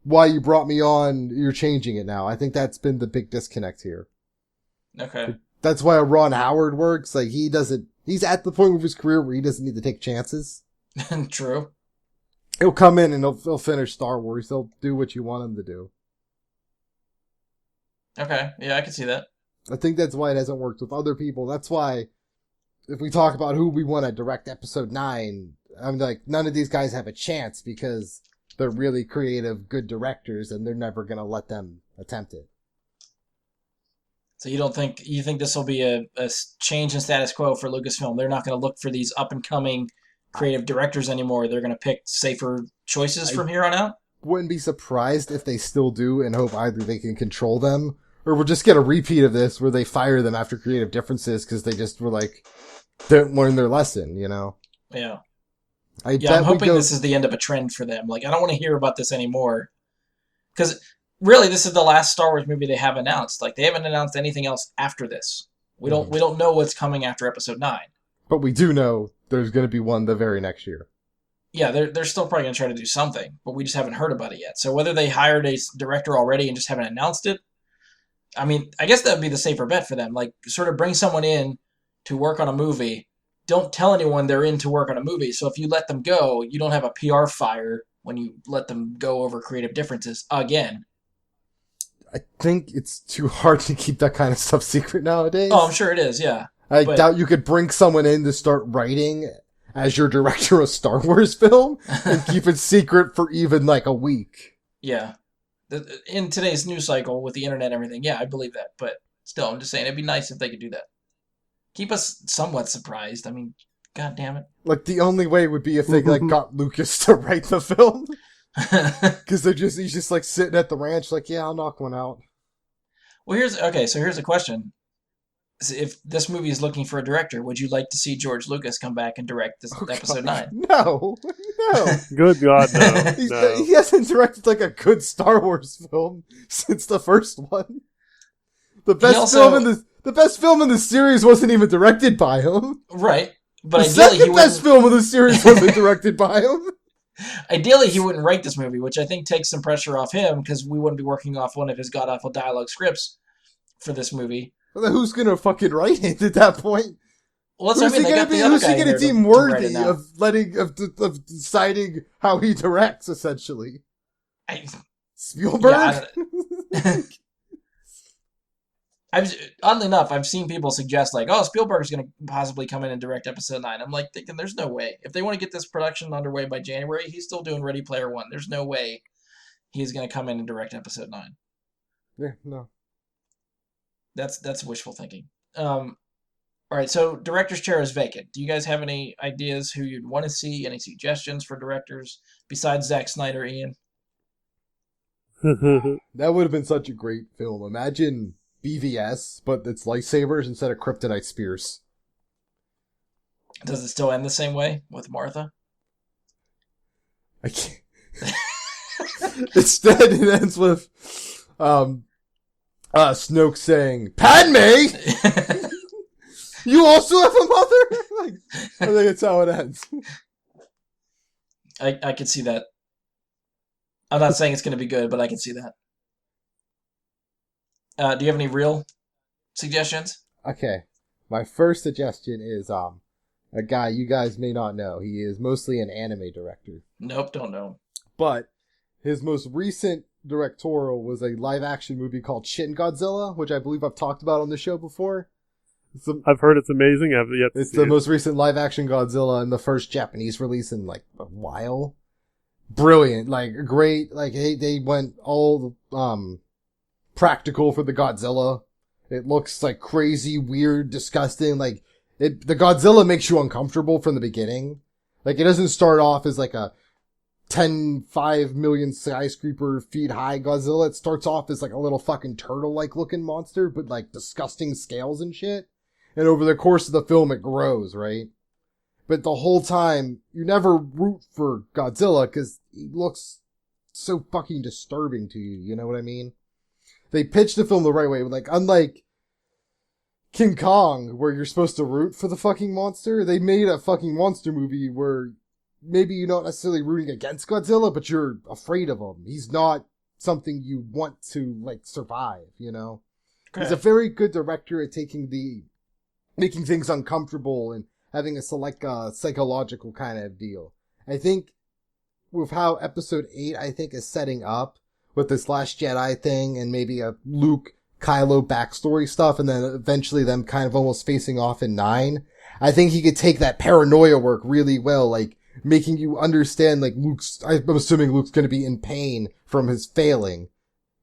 [SPEAKER 1] why you brought me on, you're changing it now. I think that's been the big disconnect here.
[SPEAKER 2] Okay.
[SPEAKER 1] That's why Ron Howard works. Like, he's at the point of his career where he doesn't need to take chances.
[SPEAKER 2] True.
[SPEAKER 1] He'll come in and he'll finish Star Wars. He'll do what you want him to do.
[SPEAKER 2] Okay. Yeah, I can see that.
[SPEAKER 1] I think that's why it hasn't worked with other people. That's why, if we talk about who we want to direct episode 9, I'm like, none of these guys have a chance because they're really creative, good directors, and they're never going to let them attempt it.
[SPEAKER 2] So you think this will be a change in status quo for Lucasfilm? They're not going to look for these up-and-coming creative directors anymore. They're going to pick safer choices from here on out?
[SPEAKER 1] Wouldn't be surprised if they still do and hope either they can control them, or we'll just get a repeat of this where they fire them after creative differences because they just were like, didn't learn their lesson, you know?
[SPEAKER 2] Yeah.
[SPEAKER 1] I'm
[SPEAKER 2] hoping this is the end of a trend for them. Like, I don't want to hear about this anymore. Because, really, this is the last Star Wars movie they have announced. Like, they haven't announced anything else after this. We don't know what's coming after Episode 9.
[SPEAKER 1] But we do know there's going to be one the very next year.
[SPEAKER 2] Yeah, they're still probably going to try to do something, but we just haven't heard about it yet. So whether they hired a director already and just haven't announced it, I mean, I guess that would be the safer bet for them. Like, sort of bring someone in to work on a movie. Don't tell anyone they're in to work on a movie. So if you let them go, you don't have a PR fire when you let them go over creative differences again.
[SPEAKER 1] I think it's too hard to keep that kind of stuff secret nowadays.
[SPEAKER 2] Oh, I'm sure it is, yeah.
[SPEAKER 1] I doubt you could bring someone in to start writing as your director of a Star Wars film and keep it secret for even like a week.
[SPEAKER 2] Yeah. In today's news cycle with the internet and everything, yeah, I believe that. But still, I'm just saying it'd be nice if they could do that. Keep us somewhat surprised. I mean, god damn it.
[SPEAKER 1] Like, the only way would be if they like got Lucas to write the film. Because he's just like sitting at the ranch like, yeah, I'll knock one out.
[SPEAKER 2] Well, here's a question. If this movie is looking for a director, would you like to see George Lucas come back and direct this episode 9?
[SPEAKER 1] No.
[SPEAKER 3] Good God, no.
[SPEAKER 1] He hasn't directed like a good Star Wars film since the first one. The best film in the series wasn't even directed by him.
[SPEAKER 2] Right. But
[SPEAKER 1] the second best film in the series wasn't directed by him.
[SPEAKER 2] Ideally, he wouldn't write this movie, which I think takes some pressure off him because we wouldn't be working off one of his god-awful dialogue scripts for this movie.
[SPEAKER 1] Well, then who's gonna fucking write it at that point?
[SPEAKER 2] Well, that's what I mean. They got the other
[SPEAKER 1] who's
[SPEAKER 2] guy
[SPEAKER 1] he gonna
[SPEAKER 2] in there
[SPEAKER 1] deem
[SPEAKER 2] to write it
[SPEAKER 1] worthy
[SPEAKER 2] now.
[SPEAKER 1] of deciding how he directs? Essentially,
[SPEAKER 2] I-
[SPEAKER 1] Spielberg.
[SPEAKER 2] Yeah, oddly enough, I've seen people suggest like, "Oh, Spielberg's going to possibly come in and direct Episode 9." I'm like thinking, there's no way. If they want to get this production underway by January, he's still doing Ready Player One. There's no way he's going to come in and direct Episode 9.
[SPEAKER 1] Yeah, no.
[SPEAKER 2] That's wishful thinking. All right, so director's chair is vacant. Do you guys have any ideas who you'd want to see? Any suggestions for directors besides Zack Snyder, Ian?
[SPEAKER 1] That would have been such a great film. Imagine BVS, but it's lightsabers instead of kryptonite spears.
[SPEAKER 2] Does it still end the same way with Martha?
[SPEAKER 1] I can't. Instead, it ends with Snoke saying, "Padme, you also have a mother." Like, I think that's how it ends.
[SPEAKER 2] I could see that. I'm not saying it's going to be good, but I can see that. Do you have any real suggestions?
[SPEAKER 1] Okay, my first suggestion is a guy you guys may not know. He is mostly an anime director.
[SPEAKER 2] Nope, don't know.
[SPEAKER 1] But his most recent directorial was a live-action movie called Shin Godzilla, which I believe I've talked about on the show before.
[SPEAKER 3] I've heard it's amazing. I've yet to
[SPEAKER 1] It's
[SPEAKER 3] see
[SPEAKER 1] the
[SPEAKER 3] it.
[SPEAKER 1] most recent live-action Godzilla and the first Japanese release in, like, a while. Brilliant. Like, great. Like, they went all practical for the Godzilla. It looks, like, crazy, weird, disgusting. Like, the Godzilla makes you uncomfortable from the beginning. Like, it doesn't start off as, like, a 5 million skyscraper feet high Godzilla. It starts off as like a little fucking turtle-like looking monster, but like disgusting scales and shit. And over the course of the film, it grows, right? But the whole time, you never root for Godzilla because he looks so fucking disturbing to you. You know what I mean? They pitched the film the right way. Like, unlike King Kong, where you're supposed to root for the fucking monster, they made a fucking monster movie where maybe you're not necessarily rooting against Godzilla, but you're afraid of him. He's not something you want to, like, survive, you know? Okay. He's a very good director at making things uncomfortable and having a psychological kind of deal. I think with how episode 8, I think, is setting up with this Last Jedi thing and maybe a Luke Kylo backstory stuff and then eventually them kind of almost facing off in 9, I think he could take that paranoia work really well, like, making you understand, like, I'm assuming Luke's going to be in pain from his failing.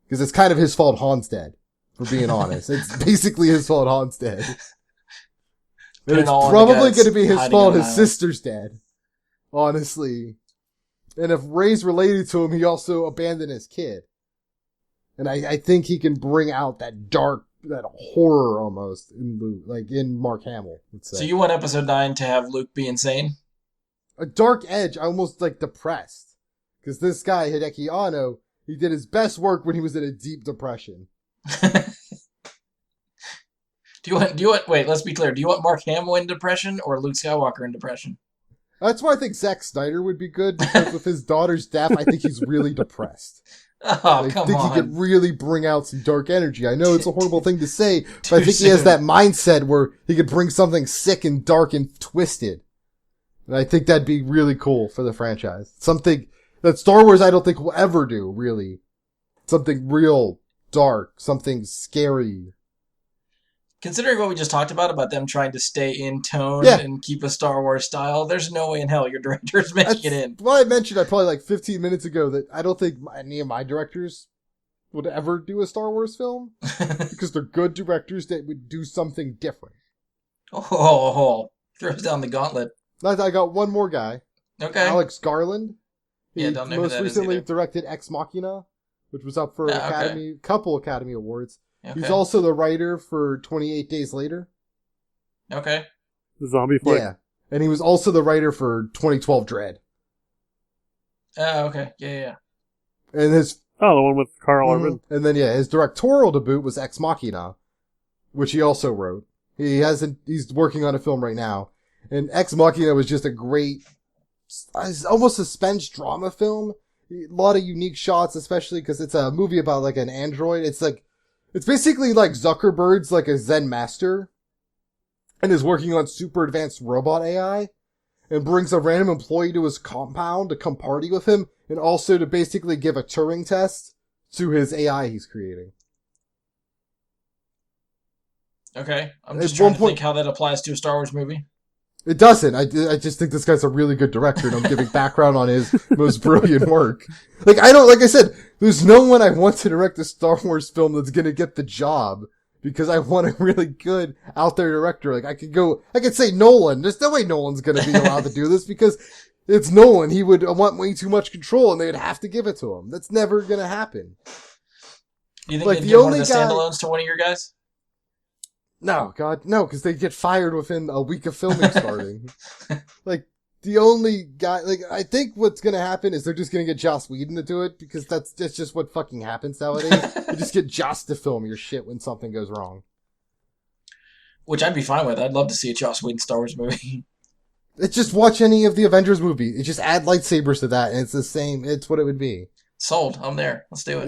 [SPEAKER 1] Because it's kind of his fault Han's dead, for being honest. It's basically his fault Han's dead. And it's probably going to be his fault his sister's dead. Honestly. And if Rey's related to him, he also abandoned his kid. And I think he can bring out that dark, that horror almost in Luke, like in Mark Hamill.
[SPEAKER 2] So you want episode 9 to have Luke be insane?
[SPEAKER 1] A dark edge, almost like depressed. Because this guy, Hideki Anno, he did his best work when he was in a deep depression.
[SPEAKER 2] Do you want, wait, let's be clear. Do you want Mark Hamill in depression or Luke Skywalker in depression?
[SPEAKER 1] That's why I think Zack Snyder would be good, because with his daughter's death, I think he's really depressed.
[SPEAKER 2] Oh, come on.
[SPEAKER 1] I think he could really bring out some dark energy. I know it's a horrible thing to say, but I think he has that mindset where he could bring something sick and dark and twisted. And I think that'd be really cool for the franchise. Something that Star Wars I don't think will ever do, really. Something real dark, something scary.
[SPEAKER 2] Considering what we just talked about them trying to stay in tone and keep a Star Wars style, there's no way in hell your director's making it in.
[SPEAKER 1] Well, I mentioned probably like 15 minutes ago that I don't think any of my directors would ever do a Star Wars film. Because they're good directors that would do something different.
[SPEAKER 2] Oh, throws down the gauntlet.
[SPEAKER 1] I got one more guy.
[SPEAKER 2] Okay.
[SPEAKER 1] Alex Garland.
[SPEAKER 2] He don't know who that is
[SPEAKER 1] most recently
[SPEAKER 2] either.
[SPEAKER 1] Directed Ex Machina, which was up for couple Academy Awards.
[SPEAKER 2] Okay.
[SPEAKER 1] He's also the writer for 28 Days Later.
[SPEAKER 2] Okay.
[SPEAKER 3] The zombie flick.
[SPEAKER 1] Yeah. And he was also the writer for 2012 Dread.
[SPEAKER 2] Okay. Yeah.
[SPEAKER 1] And his...
[SPEAKER 3] Oh, the one with Carl Urban.
[SPEAKER 1] And then, his directorial debut was Ex Machina, which he also wrote. He's working on a film right now. And Ex Machina was just a great almost suspense drama film. A lot of unique shots, especially because it's a movie about like an android. It's basically like Zuckerberg's like a Zen master and is working on super advanced robot AI and brings a random employee to his compound to come party with him and also to basically give a Turing test to his AI he's creating.
[SPEAKER 2] Okay. I'm just trying to think how that applies to a Star Wars movie.
[SPEAKER 1] It doesn't. I just think this guy's a really good director, and I'm giving background on his most brilliant work. Like I said, there's no one I want to direct a Star Wars film that's gonna get the job, because I want a really good out there director. Like I could say Nolan. There's no way Nolan's gonna be allowed to do this, because it's Nolan. He would want way too much control, and they'd have to give it to him. That's never gonna happen.
[SPEAKER 2] You think you'd give one of the standalones to one of your guys?
[SPEAKER 1] No, God, no, because they get fired within a week of filming starting. Like, the only guy, like, I think what's gonna happen is they're just gonna get Joss Whedon to do it, because that's just what fucking happens nowadays. You just get Joss to film your shit when something goes wrong.
[SPEAKER 2] Which I'd be fine with. I'd love to see a Joss Whedon Star Wars movie.
[SPEAKER 1] It's just watch any of the Avengers movie. It's just add lightsabers to that, and it's the same, it's what it would be.
[SPEAKER 2] Sold. I'm there. Let's do it.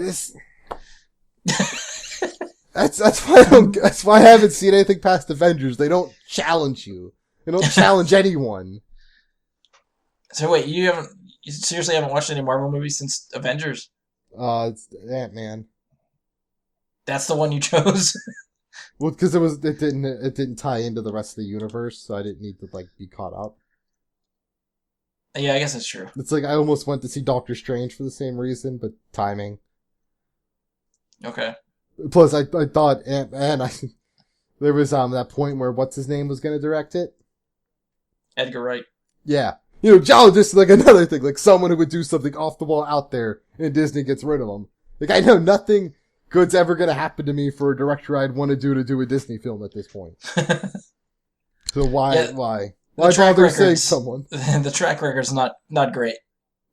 [SPEAKER 1] That's why I haven't seen anything past Avengers. They don't challenge you. They don't challenge anyone.
[SPEAKER 2] So wait, you seriously haven't watched any Marvel movies since Avengers?
[SPEAKER 1] It's Ant-Man.
[SPEAKER 2] That's the one you chose?
[SPEAKER 1] Well, because it didn't tie into the rest of the universe, so I didn't need to like be caught up.
[SPEAKER 2] Yeah, I guess that's true.
[SPEAKER 1] It's like I almost went to see Doctor Strange for the same reason, but timing.
[SPEAKER 2] Okay.
[SPEAKER 1] Plus, I thought Ant-Man. There was that point where what's his name was going to direct it.
[SPEAKER 2] Edgar Wright.
[SPEAKER 1] Yeah, Joe, just like another thing, like someone who would do something off the wall out there, and Disney gets rid of him. Like I know nothing good's ever going to happen to me for a director I'd want to do a Disney film at this point. So why bother saying someone?
[SPEAKER 2] The track record's not great.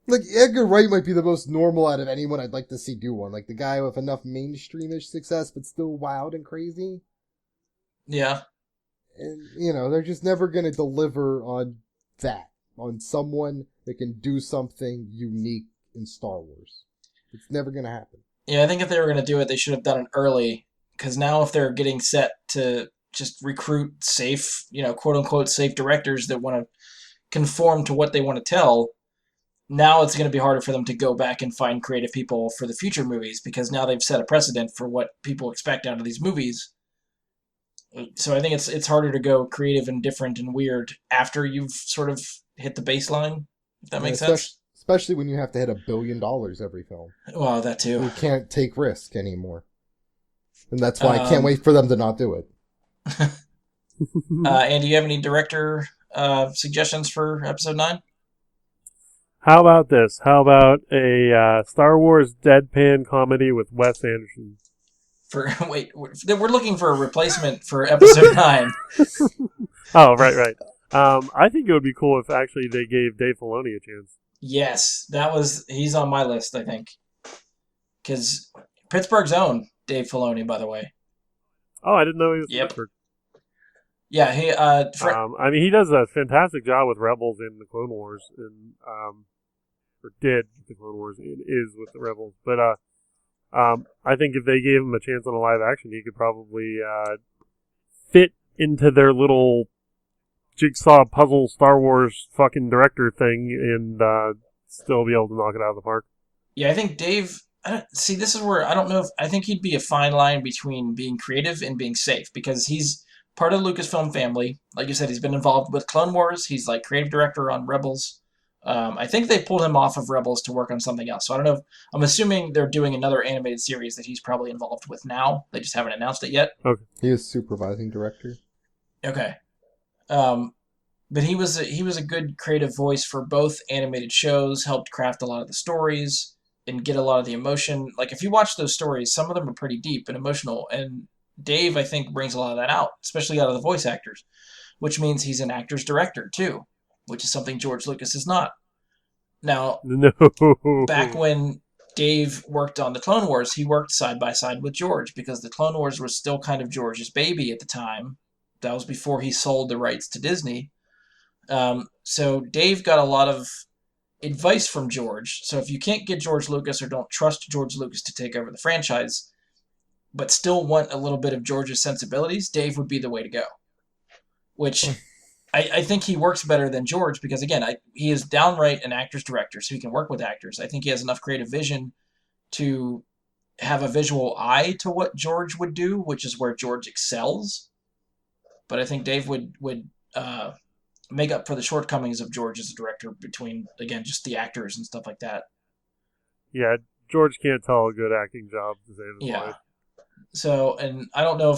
[SPEAKER 1] Like, Edgar Wright might be the most normal out of anyone I'd like to see do one. Like, the guy with enough mainstreamish success, but still wild and crazy.
[SPEAKER 2] Yeah.
[SPEAKER 1] And, they're just never gonna deliver on that. On someone that can do something unique in Star Wars. It's never gonna happen.
[SPEAKER 2] Yeah, I think if they were gonna do it, they should have done it early. Because now if they're getting set to just recruit safe, quote-unquote safe directors that want to conform to what they want to tell, now it's going to be harder for them to go back and find creative people for the future movies, because now they've set a precedent for what people expect out of these movies. So I think it's harder to go creative and different and weird after you've sort of hit the baseline, if that makes sense.
[SPEAKER 1] Especially when you have to hit $1 billion every film.
[SPEAKER 2] Well, that too.
[SPEAKER 1] You can't take risk anymore. And that's why I can't wait for them to not do it.
[SPEAKER 2] And do you have any director suggestions for episode 9?
[SPEAKER 3] How about this? How about a Star Wars deadpan comedy with Wes Anderson?
[SPEAKER 2] We're looking for a replacement for episode 9.
[SPEAKER 3] Oh, right. I think it would be cool if actually they gave Dave Filoni a chance. Yes,
[SPEAKER 2] he's on my list, I think. Because Pittsburgh's own Dave Filoni, by the way.
[SPEAKER 3] Oh, I didn't know he was
[SPEAKER 2] Yep.
[SPEAKER 3] Pittsburgh.
[SPEAKER 2] Yeah, he.
[SPEAKER 3] He does a fantastic job with Rebels in the Clone Wars, and or did with the Clone Wars, and is with the Rebels. But I think if they gave him a chance on a live action, he could probably fit into their little jigsaw puzzle Star Wars fucking director thing, and still be able to knock it out of the park.
[SPEAKER 2] Yeah, I think Dave. This is where I don't know if I think he'd be a fine line between being creative and being safe, because he's part of the Lucasfilm family. Like you said, he's been involved with Clone Wars. He's like creative director on Rebels. I think they pulled him off of Rebels to work on something else. So I don't know. I'm assuming they're doing another animated series that he's probably involved with now. They just haven't announced it yet.
[SPEAKER 3] Okay.
[SPEAKER 1] He is supervising director.
[SPEAKER 2] Okay. But he was a good creative voice for both animated shows, helped craft a lot of the stories and get a lot of the emotion. Like if you watch those stories, some of them are pretty deep and emotional, and Dave, I think, brings a lot of that out, especially out of the voice actors, which means he's an actor's director, too, which is something George Lucas is not. Now,
[SPEAKER 3] no.
[SPEAKER 2] Back when Dave worked on the Clone Wars, he worked side by side with George, because the Clone Wars was still kind of George's baby at the time. That was before he sold the rights to Disney. So Dave got a lot of advice from George. So if you can't get George Lucas or don't trust George Lucas to take over the franchise, but still want a little bit of George's sensibilities, Dave would be the way to go. Which I think he works better than George because, again, he is downright an actor's director, so he can work with actors. I think he has enough creative vision to have a visual eye to what George would do, which is where George excels. But I think Dave would make up for the shortcomings of George as a director between, again, just the actors and stuff like that.
[SPEAKER 3] Yeah, George can't tell a good acting job to save his life.
[SPEAKER 2] So, and I don't know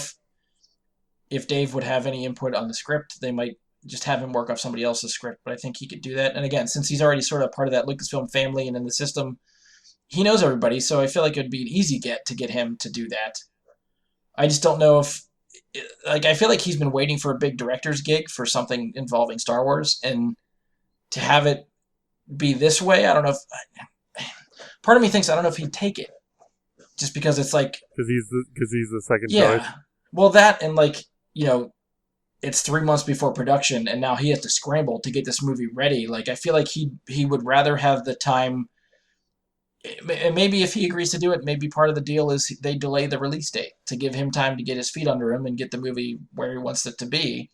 [SPEAKER 2] if Dave would have any input on the script. They might just have him work off somebody else's script, but I think he could do that. And again, since he's already sort of part of that Lucasfilm family and in the system, he knows everybody, so I feel like it would be an easy get to get him to do that. I just don't know if... I feel like he's been waiting for a big director's gig for something involving Star Wars, and to have it be this way, I don't know if... Part of me thinks I don't know if he'd take it. Just because it's like...
[SPEAKER 3] Because he's the second choice.
[SPEAKER 2] Well, that and it's 3 months before production, and now he has to scramble to get this movie ready. Like, I feel like he would rather have the time... And maybe if he agrees to do it, maybe part of the deal is they delay the release date to give him time to get his feet under him and get the movie where he wants it to be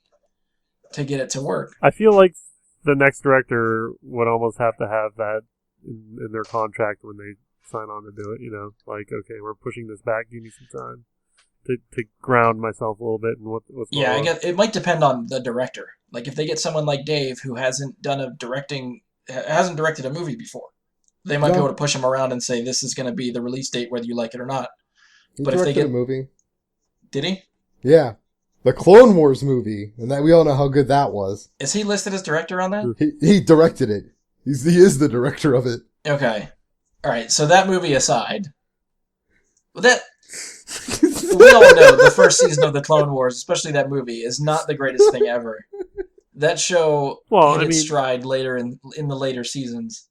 [SPEAKER 2] to get it to work.
[SPEAKER 3] I feel like the next director would almost have to have that in their contract when they sign on to do it, like, okay, we're pushing this back, give me some time to ground myself a little bit in what's going on.
[SPEAKER 2] I guess it might depend on the director. Like, if they get someone like Dave who hasn't directed a movie before, they might be able to push him around and say, this is going to be the release date whether you like it or not.
[SPEAKER 1] But if they get a movie.
[SPEAKER 2] Did he?
[SPEAKER 1] Yeah. The Clone Wars movie, and we all know how good that was.
[SPEAKER 2] Is he listed as director on that?
[SPEAKER 1] He directed it. He is the director of it.
[SPEAKER 2] Okay. All right, so that movie aside, we all know the first season of the Clone Wars, especially that movie, is not the greatest thing ever. That show hit its stride later in the later seasons.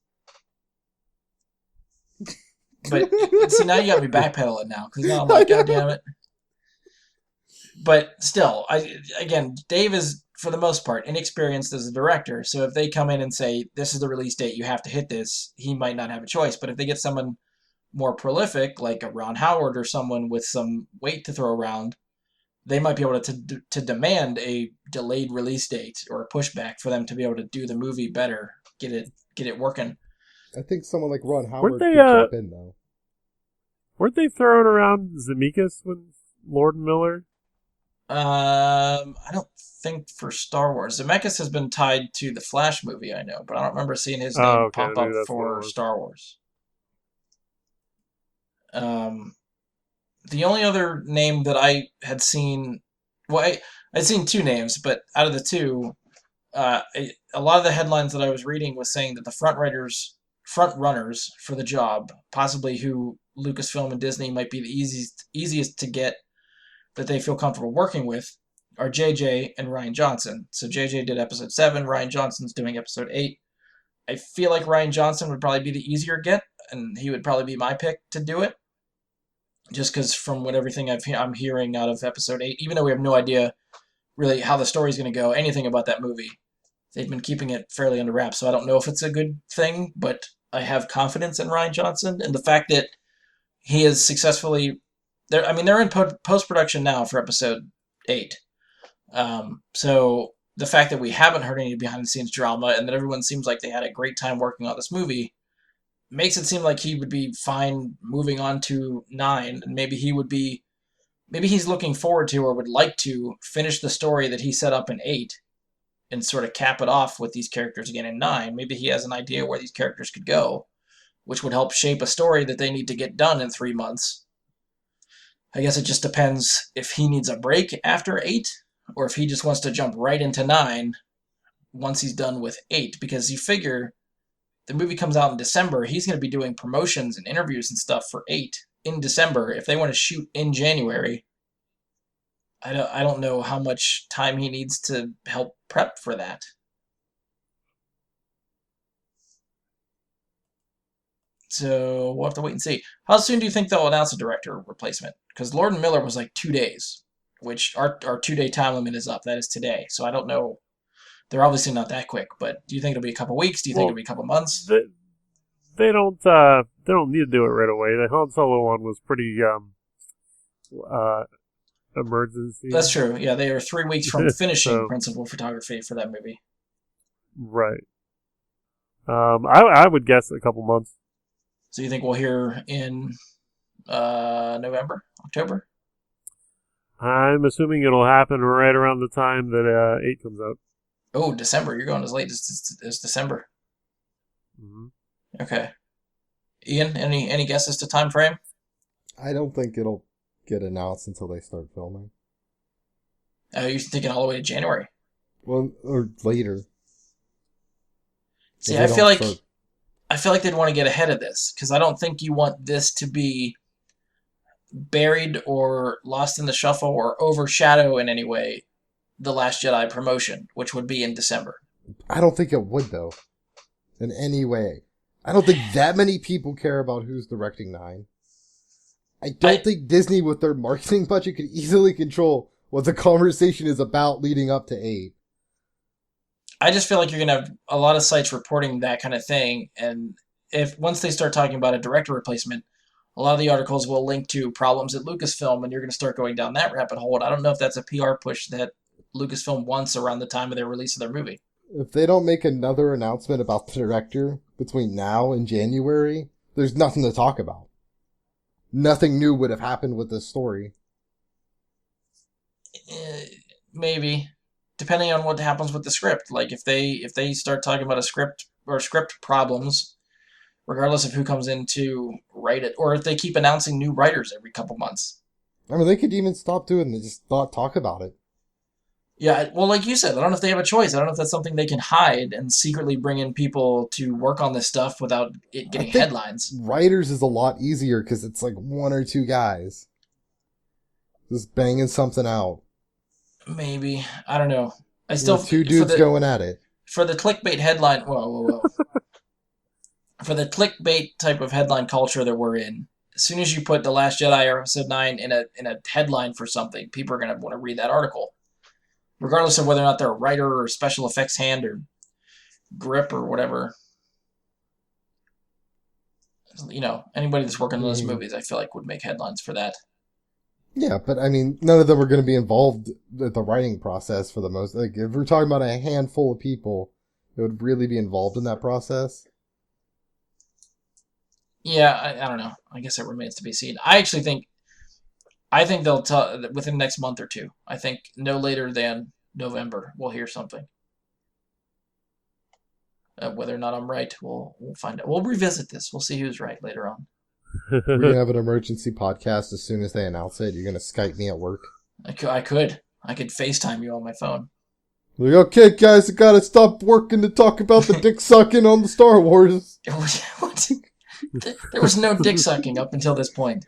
[SPEAKER 2] But see, now you got me backpedaling now because now I'm like, God damn it. But still, Dave is for the most part inexperienced as a director. So if they come in and say this is the release date, you have to hit this, he might not have a choice. But if they get someone more prolific, like a Ron Howard or someone with some weight to throw around, they might be able to demand a delayed release date or a pushback for them to be able to do the movie better, get it working.
[SPEAKER 1] I think someone like Ron Howard could jump in, though.
[SPEAKER 3] Weren't they throwing around Zemeckis with Lord and Miller?
[SPEAKER 2] I don't think for Star Wars. Zemeckis has been tied to the Flash movie, I know, but I don't remember seeing his name pop up for Star Wars. The only other name that I had seen... Well, I'd seen two names, but out of the two, a lot of the headlines that I was reading was saying that the front runners for the job, possibly who Lucasfilm and Disney might be the easiest to get that they feel comfortable working with, are JJ and Rian Johnson. So JJ did episode 7, Rian Johnson's doing episode 8. I feel like Rian Johnson would probably be the easier get, and he would probably be my pick to do it. Just because from everything I'm hearing out of episode 8, even though we have no idea really how the story's going to go, anything about that movie, they've been keeping it fairly under wraps, so I don't know if it's a good thing, but I have confidence in Rian Johnson, and the fact that he is successfully... They're in post-production now for episode 8. So the fact that we haven't heard any behind-the-scenes drama and that everyone seems like they had a great time working on this movie makes it seem like he would be fine moving on to 9, and maybe he's looking forward to or would like to finish the story that he set up in 8 and sort of cap it off with these characters again in 9. Maybe he has an idea where these characters could go, which would help shape a story that they need to get done in 3 months. I guess it just depends if he needs a break after 8, or if he just wants to jump right into 9 once he's done with 8. Because you figure the movie comes out in December, he's going to be doing promotions and interviews and stuff for 8 in December. If they want to shoot in January, I don't know how much time he needs to help prep for that. So we'll have to wait and see. How soon do you think they'll announce a director replacement? Because Lord and Miller was like 2 days, which our 2-day time limit is up. That is today. So I don't know. They're obviously not that quick, but do you think it'll be a couple weeks? Do you think it'll be a couple months?
[SPEAKER 3] They don't need to do it right away. The Han Solo one was pretty emergency.
[SPEAKER 2] That's true. Yeah, they are 3 weeks from finishing principal photography for that movie.
[SPEAKER 3] Right. I would guess a couple months.
[SPEAKER 2] So you think we'll hear in November, October?
[SPEAKER 3] I'm assuming it'll happen right around the time that 8 comes out.
[SPEAKER 2] Oh, December. You're going as late as December.
[SPEAKER 3] Mm-hmm.
[SPEAKER 2] Okay. Ian, any guesses to time frame?
[SPEAKER 1] I don't think it'll get announced until they start filming.
[SPEAKER 2] You're thinking all the way to January?
[SPEAKER 1] Well, or later.
[SPEAKER 2] See, I feel like they'd want to get ahead of this, because I don't think you want this to be buried or lost in the shuffle or overshadow in any way The Last Jedi promotion, which would be in December.
[SPEAKER 1] I don't think it would, though. In any way. I don't think that many people care about who's directing 9. I don't think Disney, with their marketing budget, could easily control what the conversation is about leading up to 8.
[SPEAKER 2] I just feel like you're going to have a lot of sites reporting that kind of thing, and once they start talking about a director replacement, a lot of the articles will link to problems at Lucasfilm, and you're going to start going down that rabbit hole. And I don't know if that's a PR push that Lucasfilm wants around the time of their release of their movie.
[SPEAKER 1] If they don't make another announcement about the director between now and January, there's nothing to talk about. Nothing new would have happened with this story.
[SPEAKER 2] Maybe. Depending on what happens with the script. Like, if they start talking about a script or script problems, regardless of who comes in to write it, or if they keep announcing new writers every couple months.
[SPEAKER 1] I mean, they could even stop doing it and just not talk about it.
[SPEAKER 2] Yeah, well, like you said, I don't know if they have a choice. I don't know if that's something they can hide and secretly bring in people to work on this stuff without it getting headlines.
[SPEAKER 1] Writers is a lot easier because it's like 1 or 2 guys just banging something out.
[SPEAKER 2] Maybe. I don't know. I still
[SPEAKER 1] 2 dudes going at it.
[SPEAKER 2] For the clickbait headline, whoa. For the clickbait type of headline culture that we're in, as soon as you put The Last Jedi or Episode 9 in a headline for something, people are going to want to read that article. Regardless of whether or not they're a writer or special effects hand or grip or whatever. You know, anybody that's working on those movies, I feel like, would make headlines for that.
[SPEAKER 1] Yeah, but I mean, none of them are going to be involved with the writing process for the most. Like, if we're talking about a handful of people that would really be involved in that process.
[SPEAKER 2] Yeah, I don't know. I guess it remains to be seen. I think they'll tell within the next month or 2. I think no later than November we'll hear something. Whether or not I'm right, we'll find out. We'll revisit this. We'll see who's right later on.
[SPEAKER 1] We're going to have an emergency podcast as soon as they announce it. You're going to Skype me at work.
[SPEAKER 2] I could FaceTime you on my phone.
[SPEAKER 1] Like, okay, guys, I got to stop working to talk about the dick sucking on the Star Wars.
[SPEAKER 2] What? There was no dick sucking up until this point.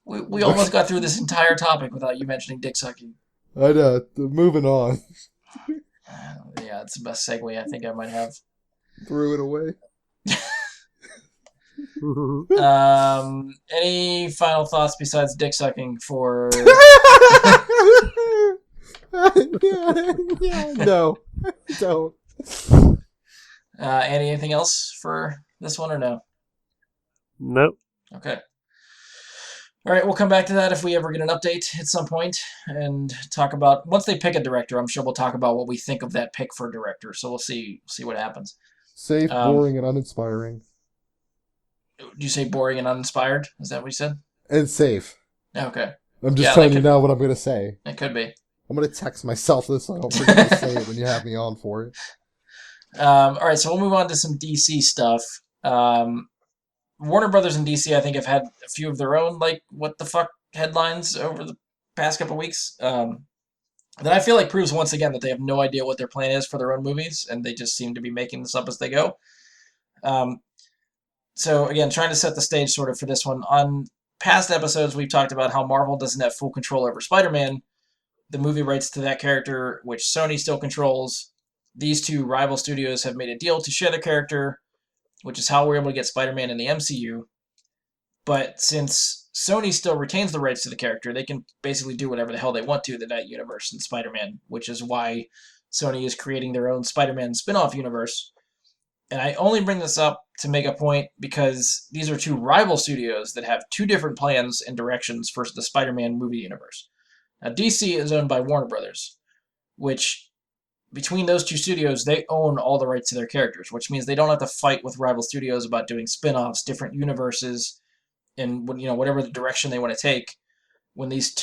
[SPEAKER 2] We almost got through this entire topic without you mentioning dick sucking.
[SPEAKER 1] I know. Moving on.
[SPEAKER 2] Yeah, it's the best segue I think I might have.
[SPEAKER 1] Threw it away.
[SPEAKER 2] Any final thoughts besides dick sucking for...
[SPEAKER 1] No. Don't.
[SPEAKER 2] Andy, anything else for this one or no?
[SPEAKER 3] Nope.
[SPEAKER 2] Okay. All right, we'll come back to that if we ever get an update at some point and talk about, once they pick a director, I'm sure we'll talk about what we think of that pick for a director. So we'll see what happens.
[SPEAKER 1] Safe, boring, and uninspiring.
[SPEAKER 2] Did you say boring and uninspired? Is that what you said?
[SPEAKER 1] And safe.
[SPEAKER 2] Okay.
[SPEAKER 1] I'm just telling you now what I'm going to say.
[SPEAKER 2] It could be.
[SPEAKER 1] I'm going to text myself this so I don't forget to say it when you have me on for it.
[SPEAKER 2] All right, so we'll move on to some DC stuff. Warner Brothers and DC, I think, have had a few of their own, like, what the fuck headlines over the past couple of weeks. That I feel like proves once again that they have no idea what their plan is for their own movies, and they just seem to be making this up as they go. So, again, trying to set the stage sort of for this one. On past episodes, we've talked about how Marvel doesn't have full control over Spider-Man. The movie rights to that character, which Sony still controls. These two rival studios have made a deal to share the character, which is how we're able to get Spider-Man in the MCU. But since Sony still retains the rights to the character, they can basically do whatever the hell they want to that universe in Spider-Man, which is why Sony is creating their own Spider-Man spin-off universe. And I only bring this up to make a point because these are two rival studios that have two different plans and directions for the Spider-Man movie universe. Now, DC is owned by Warner Brothers, which, between those two studios, they own all the rights to their characters, which means they don't have to fight with rival studios about doing spin-offs, different universes, and whatever the direction they want to take. When these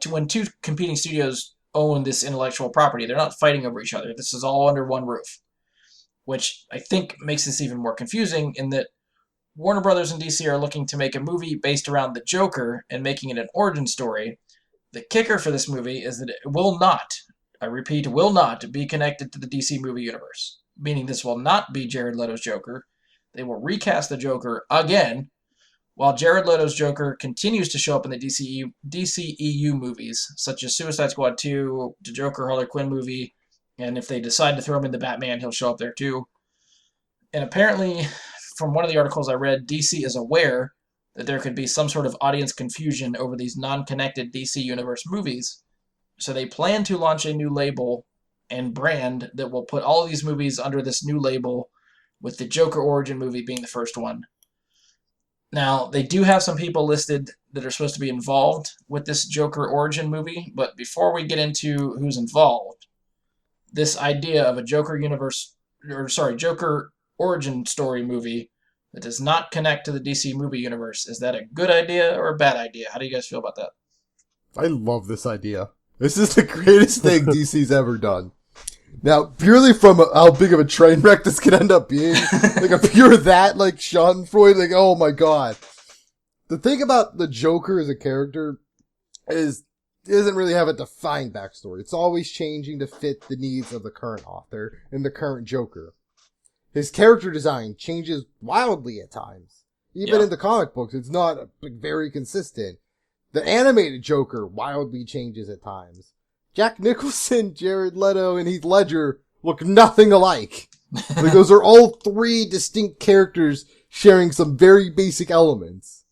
[SPEAKER 2] when two competing studios own this intellectual property, they're not fighting over each other. This is all under one roof, which I think makes this even more confusing in that Warner Brothers and DC are looking to make a movie based around the Joker and making it an origin story. The kicker for this movie is that it will not, I repeat, will not be connected to the DC movie universe, meaning this will not be Jared Leto's Joker. They will recast the Joker again, while Jared Leto's Joker continues to show up in the DCEU movies, such as Suicide Squad 2, the Joker Harley Quinn movie, and if they decide to throw him in the Batman, he'll show up there too. And apparently, from one of the articles I read, DC is aware that there could be some sort of audience confusion over these non-connected DC Universe movies. So they plan to launch a new label and brand that will put all of these movies under this new label, with the Joker origin movie being the first one. Now, they do have some people listed that are supposed to be involved with this Joker origin movie, but before we get into who's involved, this idea of a Joker origin story movie that does not connect to the DC movie universe, is that a good idea or a bad idea? How do you guys feel about that?
[SPEAKER 1] I love this idea. This is the greatest thing DC's ever done. Now, purely from how big of a train wreck this could end up being, like a pure that, like Schadenfreude, like, oh my god. The thing about the Joker as a character is, it doesn't really have a defined backstory. It's always changing to fit the needs of the current author and the current Joker. His character design changes wildly at times. Even in the comic books, it's not very consistent. The animated Joker wildly changes at times. Jack Nicholson, Jared Leto, and Heath Ledger look nothing alike. Like, those are all three distinct characters sharing some very basic elements.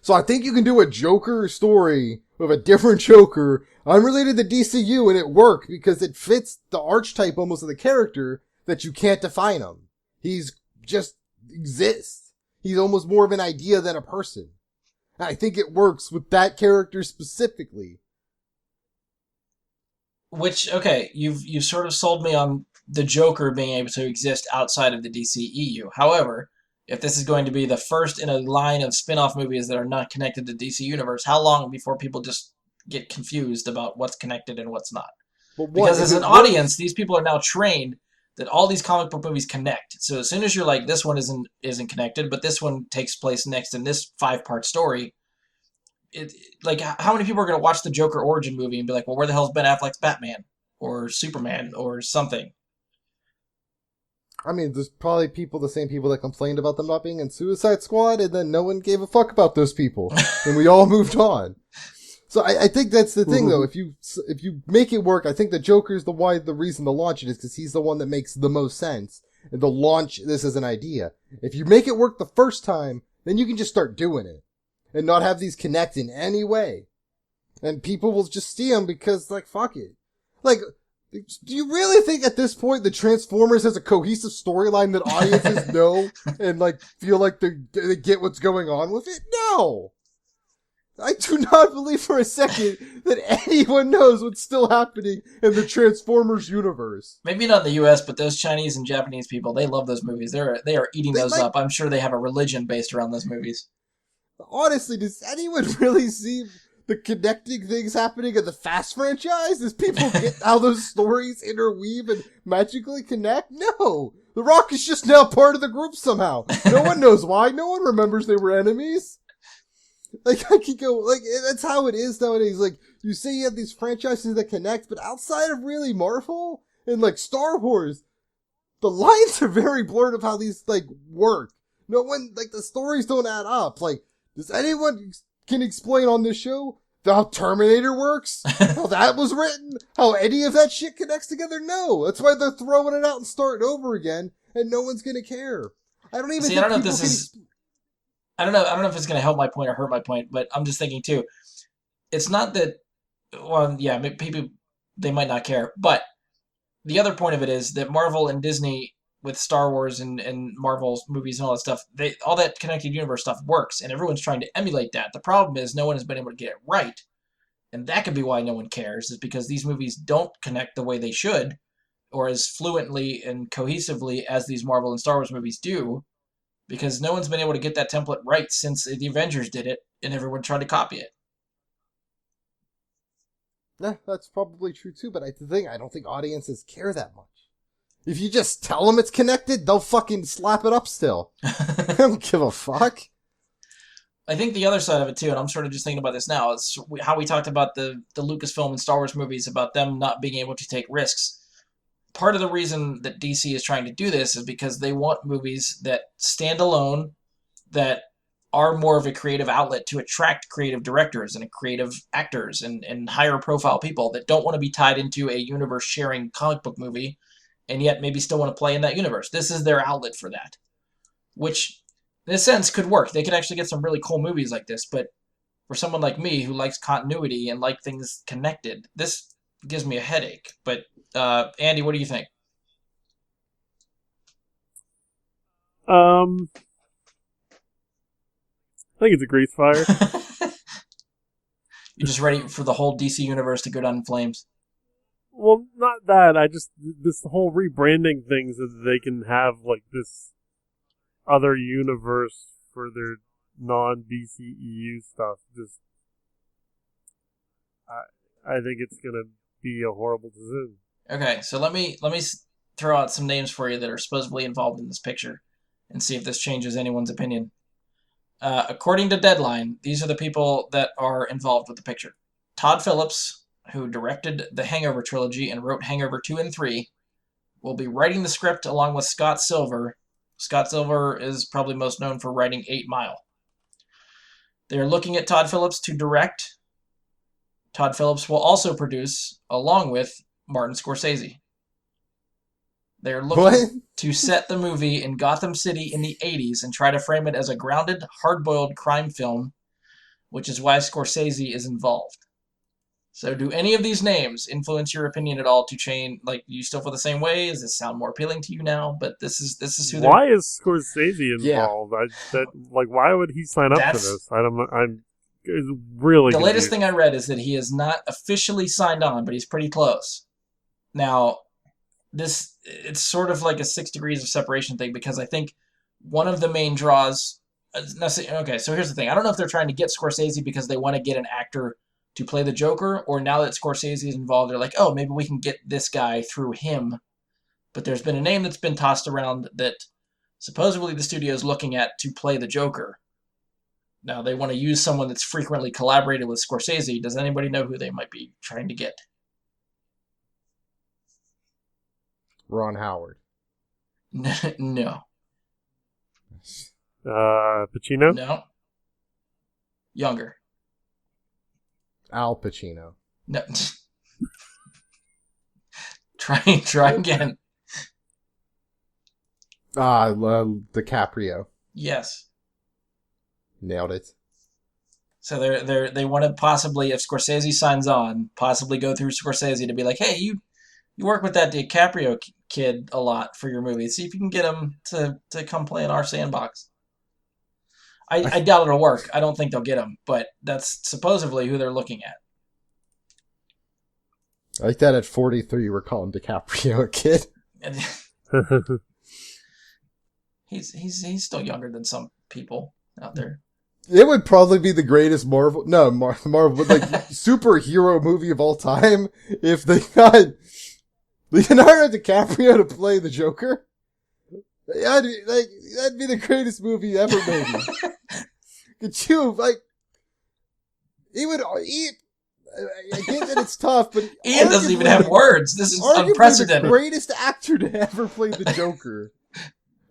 [SPEAKER 1] So I think you can do a Joker story with a different Joker unrelated to DCU and it work because it fits the archetype almost of the character that you can't define him. He's just exists. He's almost more of an idea than a person. And I think it works with that character specifically.
[SPEAKER 2] Which, okay, you've sort of sold me on the Joker being able to exist outside of the DCEU. However, if this is going to be the first in a line of spin-off movies that are not connected to DC Universe, how long before people just get confused about what's connected and what's not? Because as an audience, these people are now trained that all these comic book movies connect. So as soon as you're like, this one isn't connected, but this one takes place next in this 5-part story, like, how many people are going to watch the Joker origin movie and be like, well, where the hell's Ben Affleck's Batman? Or Superman? Or something?
[SPEAKER 1] I mean, there's probably the same people that complained about them not being in Suicide Squad, and then no one gave a fuck about those people. And we all moved on. So I think that's the thing, though. If you make it work, I think the Joker's the reason to launch it is because he's the one that makes the most sense. And to launch this as an idea. If you make it work the first time, then you can just start doing it. And not have these connect in any way. And people will just see them because, like, fuck it. Like, do you really think at this point the Transformers has a cohesive storyline that audiences know and, like, feel like they get what's going on with it? No! I do not believe for a second that anyone knows what's still happening in the Transformers universe.
[SPEAKER 2] Maybe not in the US, but those Chinese and Japanese people, they love those movies. They are eating those up. I'm sure they have a religion based around those movies.
[SPEAKER 1] Honestly, does anyone really see the connecting things happening in the Fast franchise? Does people get how those stories interweave and magically connect? No! The Rock is just now part of the group somehow. No one knows why. No one remembers they were enemies. Like, I could go, like, that's how it is nowadays. Like, you say you have these franchises that connect, but outside of really Marvel and, like, Star Wars, the lines are very blurred of how these, like, work. No one, like, the stories don't add up. Like, does anyone can explain on this show how Terminator works? How that was written? How any of that shit connects together? No. That's why they're throwing it out and starting over again, and no one's gonna care. I don't even think
[SPEAKER 2] I don't know if it's gonna help my point or hurt my point, but I'm just thinking too. It's not that, well, yeah, they might not care. But the other point of it is that Marvel and Disney, with Star Wars and Marvel's movies and all that stuff, all that connected universe stuff works, and everyone's trying to emulate that. The problem is no one has been able to get it right, and that could be why no one cares, is because these movies don't connect the way they should, or as fluently and cohesively as these Marvel and Star Wars movies do, because no one's been able to get that template right since the Avengers did it, and everyone tried to copy it.
[SPEAKER 1] Yeah, that's probably true too, but I don't think audiences care that much. If you just tell them it's connected, they'll fucking slap it up still. I don't give a fuck.
[SPEAKER 2] I think the other side of it too, and I'm sort of just thinking about this now, is how we talked about the Lucasfilm and Star Wars movies, about them not being able to take risks. Part of the reason that DC is trying to do this is because they want movies that stand alone, that are more of a creative outlet to attract creative directors and creative actors and higher profile people that don't want to be tied into a universe sharing comic book movie and yet maybe still want to play in that universe. This is their outlet for that, which in a sense could work. They could actually get some really cool movies like this, but for someone like me who likes continuity and like things connected, this gives me a headache. But Andy, what do you think?
[SPEAKER 3] I think it's a grease fire.
[SPEAKER 2] You're just ready for the whole DC universe to go down in flames.
[SPEAKER 3] Well, not that. This whole rebranding thing so that they can have like this other universe for their non-DCEU stuff. Just, I think it's gonna be a horrible decision.
[SPEAKER 2] Okay, so let me throw out some names for you that are supposedly involved in this picture, and see if this changes anyone's opinion. According to Deadline, these are the people that are involved with the picture. Todd Phillips, who directed the Hangover trilogy and wrote Hangover 2 and 3, will be writing the script along with Scott Silver. Scott Silver is probably most known for writing 8 Mile. They're looking at Todd Phillips to direct. Todd Phillips will also produce, along with Martin Scorsese. They're looking to set the movie in Gotham City in the 80s and try to frame it as a grounded, hard-boiled crime film, which is why Scorsese is involved. So do any of these names influence your opinion at all to change? Like, you still feel the same way? Does this sound more appealing to you now? But this is who.
[SPEAKER 3] Why is Scorsese involved? Yeah. Why would he sign up for this? I'm really.
[SPEAKER 2] The latest thing I read is that he is not officially signed on, but he's pretty close. Now, it's sort of like a 6 degrees of separation thing, because I think one of the main draws. Okay, so here's the thing. I don't know if they're trying to get Scorsese because they want to get an actor to play the Joker, or now that Scorsese is involved, they're like, oh, maybe we can get this guy through him. But there's been a name that's been tossed around that supposedly the studio is looking at to play the Joker. Now, they want to use someone that's frequently collaborated with Scorsese. Does anybody know who they might be trying to get?
[SPEAKER 1] Ron Howard.
[SPEAKER 2] No.
[SPEAKER 3] Pacino?
[SPEAKER 2] No. Younger.
[SPEAKER 1] Al Pacino.
[SPEAKER 2] No. Try again.
[SPEAKER 1] DiCaprio.
[SPEAKER 2] Yes.
[SPEAKER 1] Nailed it.
[SPEAKER 2] So they want to possibly, if Scorsese signs on, possibly go through Scorsese to be like, hey, you work with that DiCaprio kid a lot for your movie. See if you can get him to come play in our sandbox. I doubt it'll work. I don't think they'll get him, but that's supposedly who they're looking at.
[SPEAKER 1] I like that at 43 we're calling DiCaprio a kid.
[SPEAKER 2] He's still younger than some people out there.
[SPEAKER 1] It would probably be the greatest Marvel superhero movie of all time if they got Leonardo DiCaprio to play the Joker. That'd be the greatest movie ever made. Could you, he would, I get that it's tough, but
[SPEAKER 2] Ian doesn't even have words. This is unprecedented.
[SPEAKER 1] The greatest actor to ever play the Joker.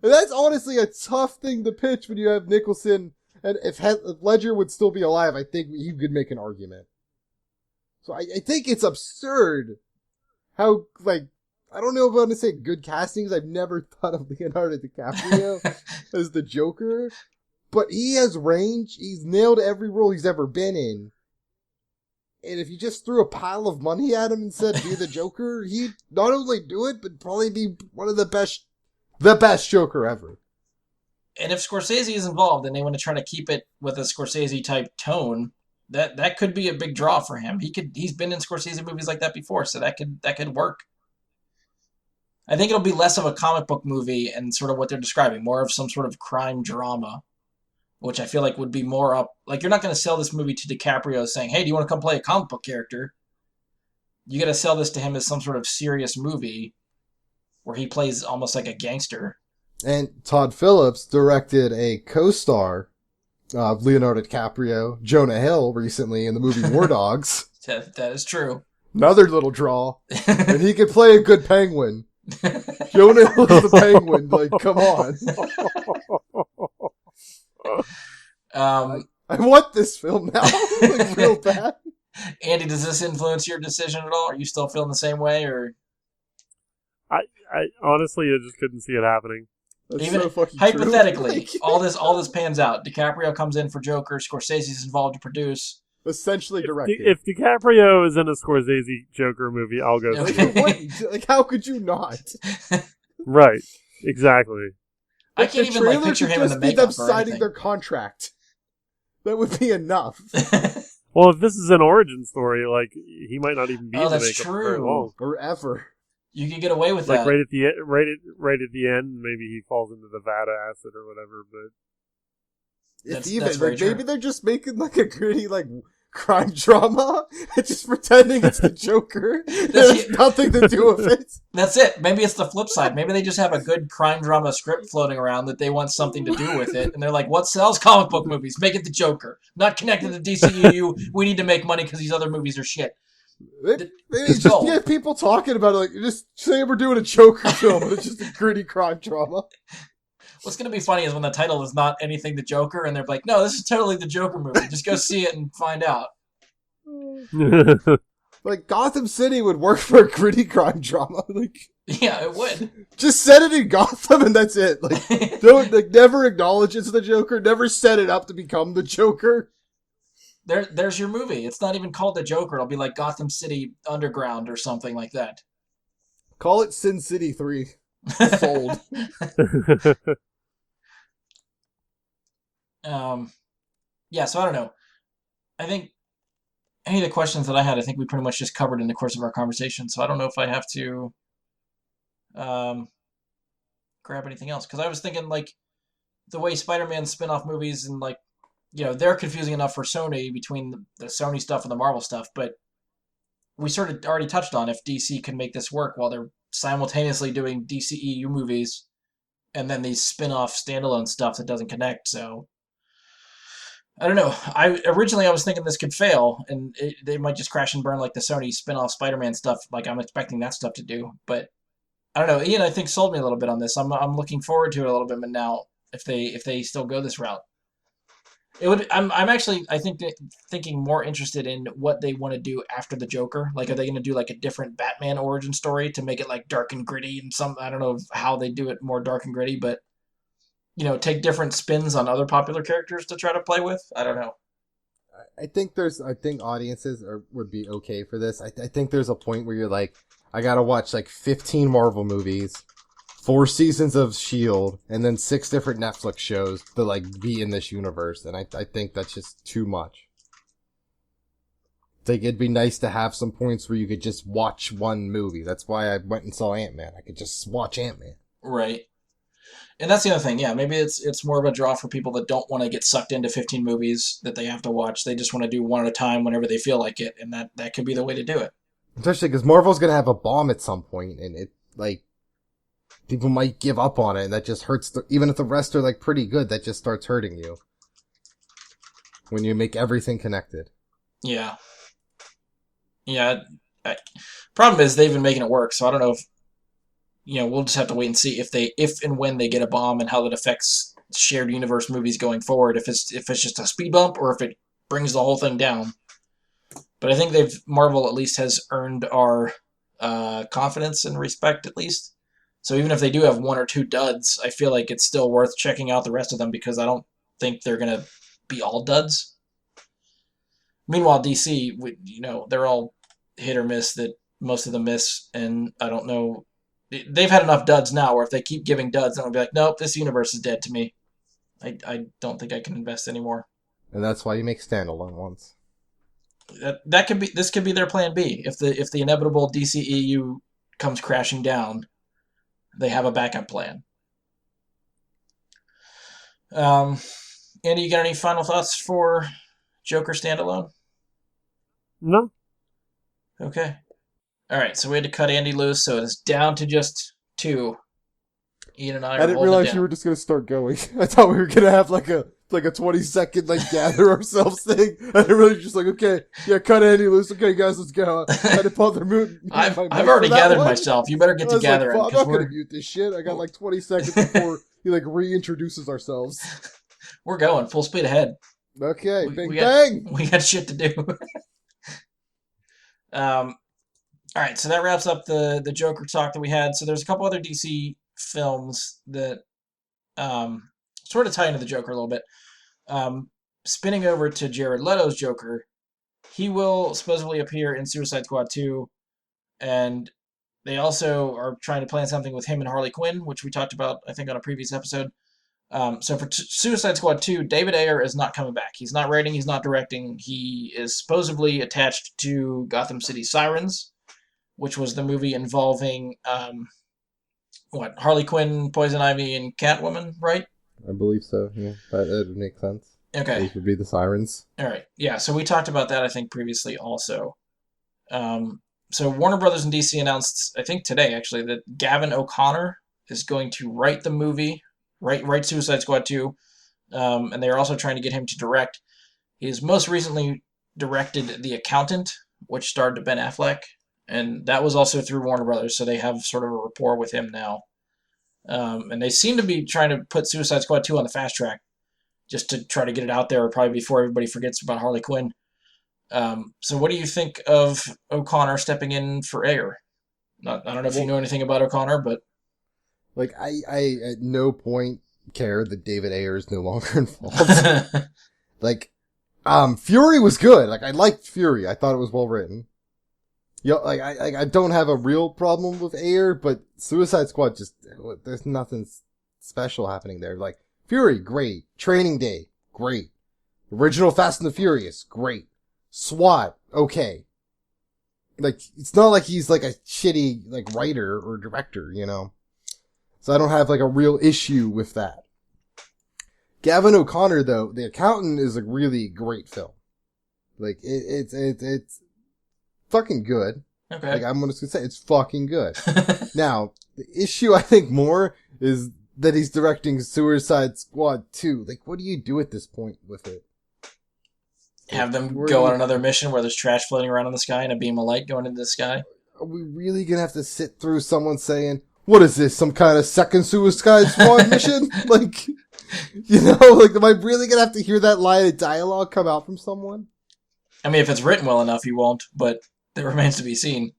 [SPEAKER 1] And that's honestly a tough thing to pitch when you have Nicholson, and if Ledger would still be alive, I think you could make an argument. So I think it's absurd how, I don't know if I want to say good casting, because I've never thought of Leonardo DiCaprio as the Joker, but he has range. He's nailed every role he's ever been in. And if you just threw a pile of money at him and said, be the Joker, he'd not only do it, but probably be one of the best Joker ever.
[SPEAKER 2] And if Scorsese is involved and they want to try to keep it with a Scorsese type tone, that could be a big draw for him. He's been in Scorsese movies like that before, so that could work. I think it'll be less of a comic book movie and sort of what they're describing, more of some sort of crime drama, which I feel like would be more up. Like, you're not going to sell this movie to DiCaprio saying, hey, do you want to come play a comic book character? You got to sell this to him as some sort of serious movie where he plays almost like a gangster.
[SPEAKER 1] And Todd Phillips directed a co-star of Leonardo DiCaprio, Jonah Hill, recently in the movie War Dogs.
[SPEAKER 2] That is true.
[SPEAKER 1] Another little draw. And he could play a good penguin. Jonah Hill is the penguin. Like, come on. I want this film now. Like, real bad.
[SPEAKER 2] Andy, does this influence your decision at all? Are you still feeling the same way, or?
[SPEAKER 3] I honestly, I just couldn't see it happening.
[SPEAKER 1] That's
[SPEAKER 2] even
[SPEAKER 1] so fucking
[SPEAKER 2] hypothetically,
[SPEAKER 1] true.
[SPEAKER 2] all this pans out. DiCaprio comes in for Joker. Scorsese's involved to produce.
[SPEAKER 1] Essentially directed.
[SPEAKER 3] If DiCaprio is in a Scorsese Joker movie, I'll go.
[SPEAKER 2] Okay.
[SPEAKER 1] Like, how could you not?
[SPEAKER 3] Right. Exactly.
[SPEAKER 2] I can't even picture him in the makeup
[SPEAKER 1] them
[SPEAKER 2] or
[SPEAKER 1] signing
[SPEAKER 2] anything.
[SPEAKER 1] their contract. That would be enough.
[SPEAKER 3] Well, if this is an origin story, like, he might not even be in the
[SPEAKER 2] that's
[SPEAKER 3] makeup for very long.
[SPEAKER 1] Or ever.
[SPEAKER 2] You could get away with
[SPEAKER 3] Like
[SPEAKER 2] that.
[SPEAKER 3] right at the end, maybe he falls into the vat of acid or whatever. But
[SPEAKER 1] That's
[SPEAKER 2] very true.
[SPEAKER 1] maybe they're just making like a gritty like crime drama and just pretending it's the Joker. It has nothing to do with it.
[SPEAKER 2] That's it. Maybe it's the flip side. Maybe they just have a good crime drama script floating around that they want something to do with it, and they're like, "What sells comic book movies? Make it the Joker. Not connected to DCEU. We need to make money because these other movies are shit."
[SPEAKER 1] Maybe just get people talking about it. Like, just say we're doing a Joker film, but it's just a gritty crime drama.
[SPEAKER 2] What's going to be funny is when the title is not anything the Joker, and they're like, "No, this is totally the Joker movie. Just go see it and find out."
[SPEAKER 1] Like, Gotham City would work for a gritty crime drama. Like,
[SPEAKER 2] yeah, it would.
[SPEAKER 1] Just set it in Gotham and that's it. Like, don't never acknowledge it's the Joker. Never set it up to become the Joker.
[SPEAKER 2] There's your movie. It's not even called the Joker. It'll be like Gotham City Underground or something like that.
[SPEAKER 1] Call it Sin City 3. Sold.
[SPEAKER 2] Yeah, so I don't know. I think any of the questions that I had, I think we pretty much just covered in the course of our conversation. So I don't know if I have to grab anything else. Because I was thinking, like, the way Spider-Man spin-off movies and, like, you know, they're confusing enough for Sony between the Sony stuff and the Marvel stuff. But we sort of already touched on if DC can make this work while they're simultaneously doing DCEU movies and then these spin-off standalone stuff that doesn't connect. So I don't know. Originally I was thinking this could fail and they might just crash and burn like the Sony spin-off Spider-Man stuff. Like, I'm expecting that stuff to do, but I don't know. Ian, I think, sold me a little bit on this. I'm looking forward to it a little bit now if they still go this route. I'm actually, I think, thinking more interested in what they want to do after the Joker. Like, are they going to do like a different Batman origin story to make it like dark and gritty and I don't know how they do it more dark and gritty, but, you know, take different spins on other popular characters to try to play with. I don't know.
[SPEAKER 1] I think audiences would be okay for this. I think there's a point where you're like, I gotta watch like 15 Marvel movies, 4 seasons of S.H.I.E.L.D., and then 6 different Netflix shows to like be in this universe, and I think that's just too much. I think it'd be nice to have some points where you could just watch one movie. That's why I went and saw Ant-Man. I could just watch Ant-Man.
[SPEAKER 2] Right. And that's the other thing, yeah. Maybe it's more of a draw for people that don't want to get sucked into 15 movies that they have to watch. They just want to do one at a time whenever they feel like it, and that could be the way to do it.
[SPEAKER 1] Especially because Marvel's gonna have a bomb at some point, and it, like, people might give up on it, and that just hurts. Even if the rest are, like, pretty good, that just starts hurting you. When you make everything connected.
[SPEAKER 2] Yeah. Yeah. Problem is, they've been making it work, so I don't know if, you know, we'll just have to wait and see if and when they get a bomb and how that affects shared universe movies going forward. If it's just a speed bump or if it brings the whole thing down. But I think Marvel at least has earned our confidence and respect at least. So even if they do have 1 or 2 duds, I feel like it's still worth checking out the rest of them because I don't think they're going to be all duds. Meanwhile, DC, they're all hit or miss. That most of them miss, and I don't know. They've had enough duds now where if they keep giving duds, then I'll be like, nope, this universe is dead to me. I don't think I can invest anymore.
[SPEAKER 1] And that's why you make standalone ones.
[SPEAKER 2] This could be their plan B. If the inevitable DCEU comes crashing down, they have a backup plan. Andy, you got any final thoughts for Joker standalone?
[SPEAKER 3] No.
[SPEAKER 2] Okay. All right, so we had to cut Andy loose, so it's down to just 2. Ian and I
[SPEAKER 1] didn't realize you were just going to start going. I thought we were going to have like a 20-second gather ourselves thing. I didn't really just okay, yeah, cut Andy loose. Okay, guys, let's go. I had to pause the mood.
[SPEAKER 2] I've already gathered myself. You better get to gathering.
[SPEAKER 1] I'm not going to mute this shit. I got 20 seconds before he reintroduces ourselves.
[SPEAKER 2] We're going full speed ahead.
[SPEAKER 1] Okay, bang.
[SPEAKER 2] We got shit to do. All right, so that wraps up the Joker talk that we had. So there's a couple other DC films that sort of tie into the Joker a little bit. Spinning over to Jared Leto's Joker, he will supposedly appear in Suicide Squad 2, and they also are trying to plan something with him and Harley Quinn, which we talked about, I think, on a previous episode. So for Suicide Squad 2, David Ayer is not coming back. He's not writing, he's not directing. He is supposedly attached to Gotham City Sirens, which was the movie involving Harley Quinn, Poison Ivy, and Catwoman, right?
[SPEAKER 1] I believe so, yeah. That would make sense.
[SPEAKER 2] Okay.
[SPEAKER 1] Those would be the Sirens.
[SPEAKER 2] All right. Yeah, so we talked about that, I think, previously also. So Warner Brothers and DC announced, I think today, actually, that Gavin O'Connor is going to write the movie, write Suicide Squad 2, and they are also trying to get him to direct. He's most recently directed The Accountant, which starred Ben Affleck, and that was also through Warner Brothers, so they have sort of a rapport with him now. And they seem to be trying to put Suicide Squad 2 on the fast track, just to try to get it out there, probably before everybody forgets about Harley Quinn. So what do you think of O'Connor stepping in for Ayer? I don't know if you know anything about O'Connor, but...
[SPEAKER 1] I at no point care that David Ayer is no longer involved. Fury was good. I liked Fury. I thought it was well written. I don't have a real problem with Ayer, but Suicide Squad there's nothing special happening there. Fury, great. Training Day, great. Original Fast and the Furious, great. SWAT, okay. It's not like he's a shitty, writer or director, So I don't have, a real issue with that. Gavin O'Connor, though, The Accountant is a really great film. It's fucking good.
[SPEAKER 2] Okay.
[SPEAKER 1] I'm just gonna say, it's fucking good. Now, the issue, I think, more is that he's directing Suicide Squad 2. What do you do at this point with it?
[SPEAKER 2] Have them go on another mission where there's trash floating around in the sky and a beam of light going into the sky?
[SPEAKER 1] Are we really gonna have to sit through someone saying, what is this, some kind of second Suicide Squad mission? Am I really gonna have to hear that line of dialogue come out from someone?
[SPEAKER 2] I mean, if it's written well enough, you won't, but that remains to be seen.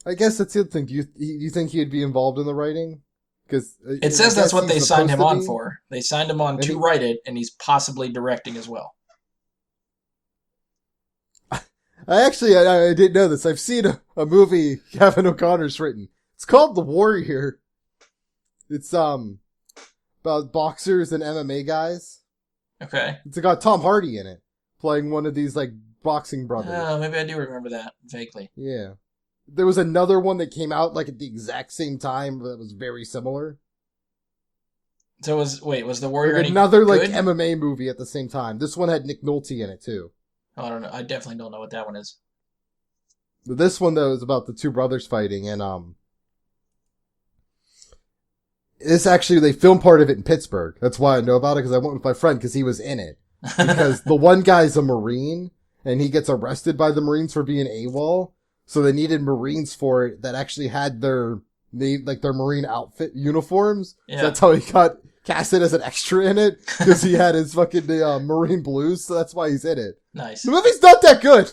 [SPEAKER 1] I guess that's the other thing. Do you think he'd be involved in the writing? Because
[SPEAKER 2] it says that's what they signed him on for. They signed him on to write it, and he's possibly directing as well.
[SPEAKER 1] I didn't know this. I've seen a movie Gavin O'Connor's written. It's called The Warrior. It's about boxers and MMA guys.
[SPEAKER 2] Okay.
[SPEAKER 1] It's got Tom Hardy in it, playing one of these boxing brothers.
[SPEAKER 2] Oh, maybe I do remember that vaguely.
[SPEAKER 1] Yeah. There was another one that came out at the exact same time that was very similar.
[SPEAKER 2] So was The Warrior
[SPEAKER 1] another
[SPEAKER 2] good?
[SPEAKER 1] MMA movie at the same time. This one had Nick Nolte in it too.
[SPEAKER 2] Oh, I don't know. I definitely don't know what that one is.
[SPEAKER 1] But this one though is about the two brothers fighting, and they filmed part of it in Pittsburgh. That's why I know about it, because I went with my friend because he was in it. Because the one guy's a Marine, and he gets arrested by the Marines for being AWOL. So they needed Marines for it that actually had their Marine outfit uniforms. Yeah. So that's how he got casted as an extra in it, because he had his fucking Marine blues. So that's why he's in it.
[SPEAKER 2] Nice.
[SPEAKER 1] The movie's not that good.